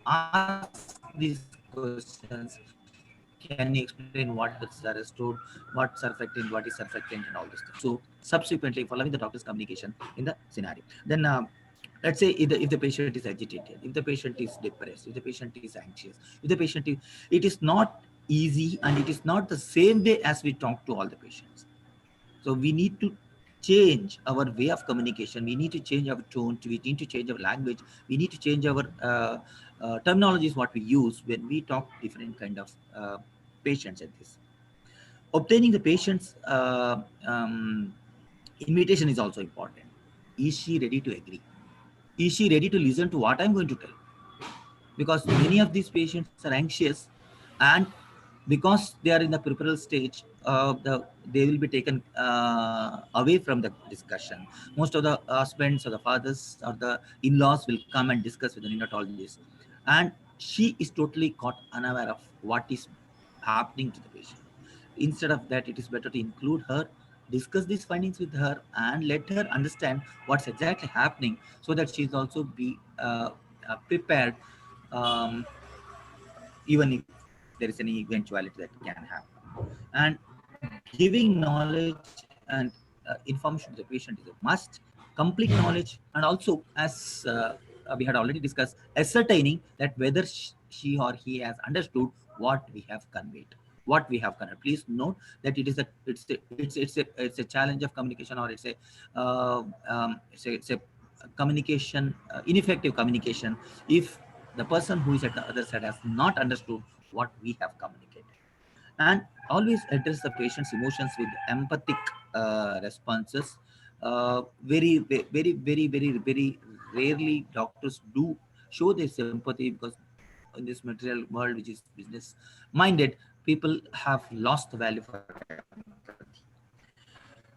ask these questions. Can you explain what the sir has told, what's surfactant, what is surfactant, and all this stuff? So subsequently, following the doctor's communication in the scenario, then let's say if the patient is agitated, if the patient is depressed, if the patient is anxious, if the patient is, it is not easy and it is not the same way as we talk to all the patients. So we need to change our way of communication. We need to change our tone. We need to change our language. We need to change our terminologies, what we use when we talk different kind of patients at this. Obtaining the patient's invitation is also important. Is she ready to agree? Is she ready to listen to what I'm going to tell? Because many of these patients are anxious, and because they are in the peripheral stage, they will be taken away from the discussion. Most of the husbands or the fathers or the in-laws will come and discuss with the neonatologist, and she is totally caught unaware of what is happening to the patient. Instead of that, it is better to include her, discuss these findings with her and let her understand what's exactly happening, so that she's also be prepared, even if there is any eventuality that can happen. And giving knowledge and information to the patient is a must. Complete knowledge, and also, as we had already discussed, ascertaining that whether she or he has understood what we have conveyed. What we have conveyed. Please note that it's a challenge of communication, or it's a communication, ineffective communication, if the person who is at the other side has not understood what we have communicated. And always address the patient's emotions with empathic responses. Very rarely doctors do show this empathy, because in this material world, which is business minded, people have lost the value for empathy.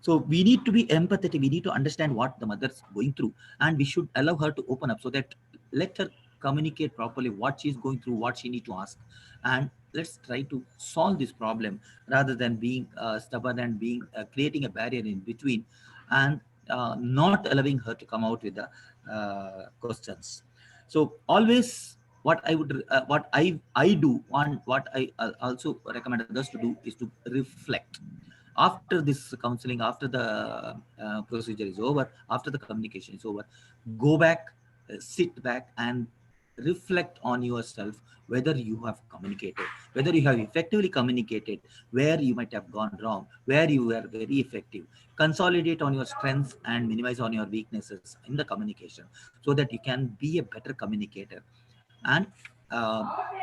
So we need to be empathetic. We need to understand what the mother's going through, and we should allow her to open up, so that let her communicate properly what she's going through, what she need to ask, and let's try to solve this problem, rather than being stubborn and being creating a barrier in between, and not allowing her to come out with the questions. So always, what I would what I do, and what I also recommend others to do, is to reflect. After this counseling, after the procedure is over, after the communication is over, go back, sit back and reflect on yourself, whether you have communicated, whether you have effectively communicated, where you might have gone wrong, where you were very effective. Consolidate on your strengths and minimize on your weaknesses in the communication, so that you can be a better communicator, and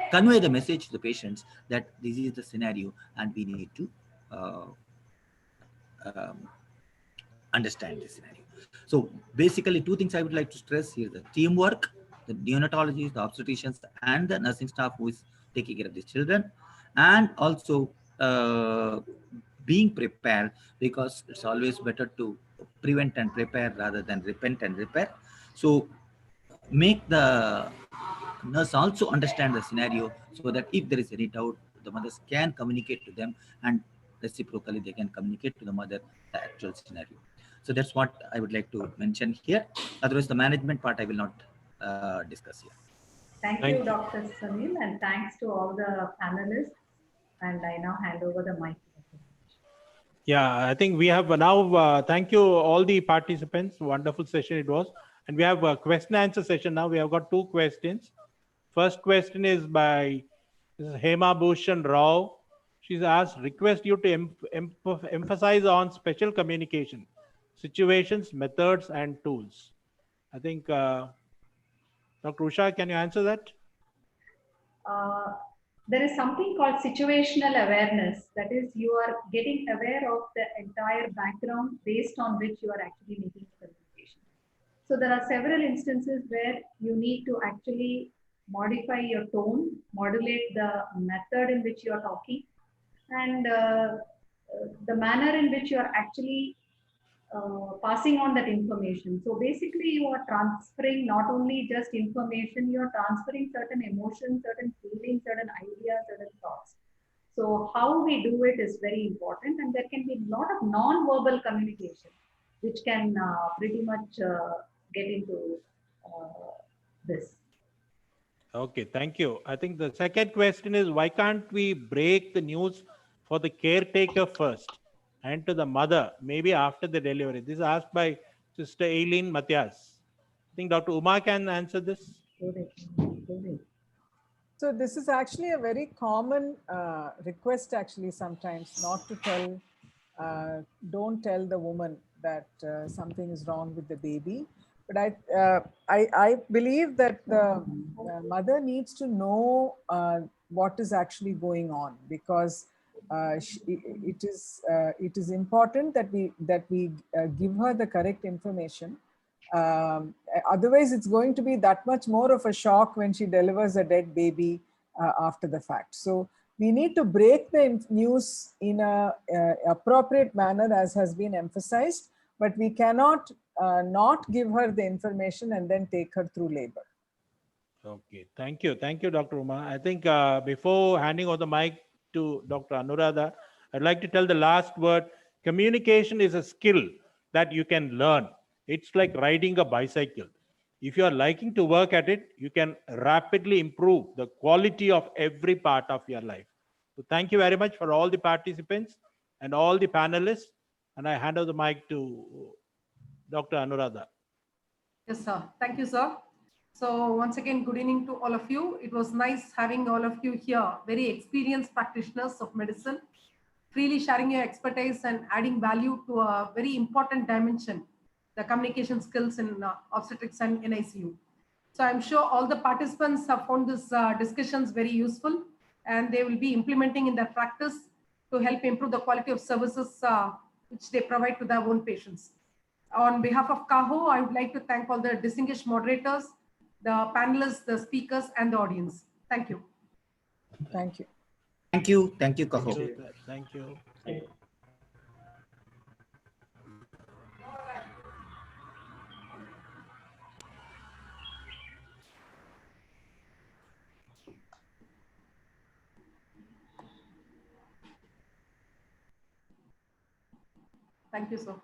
convey the message to the patients that this is the scenario and we need to understand this scenario. So basically, two things I would like to stress here: the teamwork, the neonatologists, the obstetricians, and the nursing staff who is taking care of these children, and also being prepared, because it's always better to prevent and prepare rather than repent and repair. So make the nurse also understand the scenario, so that if there is any doubt, the mothers can communicate to them, and reciprocally they can communicate to the mother the actual scenario. So that's what I would like to mention here. Otherwise, the management part I will not discuss here. Thank you, Dr. Sunil, and thanks to all the panelists. And I now hand over the mic. Yeah, I think we have now, thank you all the participants. Wonderful session it was. And we have a question answer session now. We have got 2 questions. First question is by Hema Bhushan Rao. She's asked, request you to emphasize on special communication, situations, methods, and tools. I think, Dr. Usha, can you answer that? There is something called situational awareness. That is, you are getting aware of the entire background based on which you are actually making the communication. So there are several instances where you need to actually modify your tone, modulate the method in which you are talking, and the manner in which you are actually passing on that information. So basically, you are transferring not only just information, you are transferring certain emotions, certain feelings, certain ideas, certain thoughts. So how we do it is very important, and there can be a lot of non-verbal communication, which can pretty much get into this. Okay, thank you. I think the second question is, why can't we break the news for the caretaker first and to the mother, maybe after the delivery? This is asked by Sister Aileen Matthias. I think Dr. Uma can answer this. So this is actually a very common request actually sometimes, not to tell, don't tell the woman that something is wrong with the baby. But I believe that the mother needs to know what is actually going on, because it is important that we give her the correct information. Otherwise, it's going to be that much more of a shock when she delivers a dead baby after the fact. So we need to break the news in a appropriate manner, as has been emphasized, but we cannot not give her the information and then take her through labor. Okay, thank you. Thank you, Dr. Uma. I think before handing over the mic to Dr. Anuradha, I'd like to tell the last word. Communication is a skill that you can learn. It's like riding a bicycle. If you are liking to work at it, you can rapidly improve the quality of every part of your life. So thank you very much for all the participants and all the panelists. And I hand over the mic to Dr. Anuradha. Yes, sir. Thank you, sir. So once again, good evening to all of you. It was nice having all of you here, very experienced practitioners of medicine, freely sharing your expertise and adding value to a very important dimension, the communication skills in obstetrics and NICU. So I'm sure all the participants have found this discussions very useful, and they will be implementing in their practice to help improve the quality of services which they provide to their own patients. On behalf of CAHO, I would like to thank all the distinguished moderators, the panelists, the speakers, and the audience. Thank you. Thank you. Thank you. Thank you, Kaho. Thank you. Thank you, sir.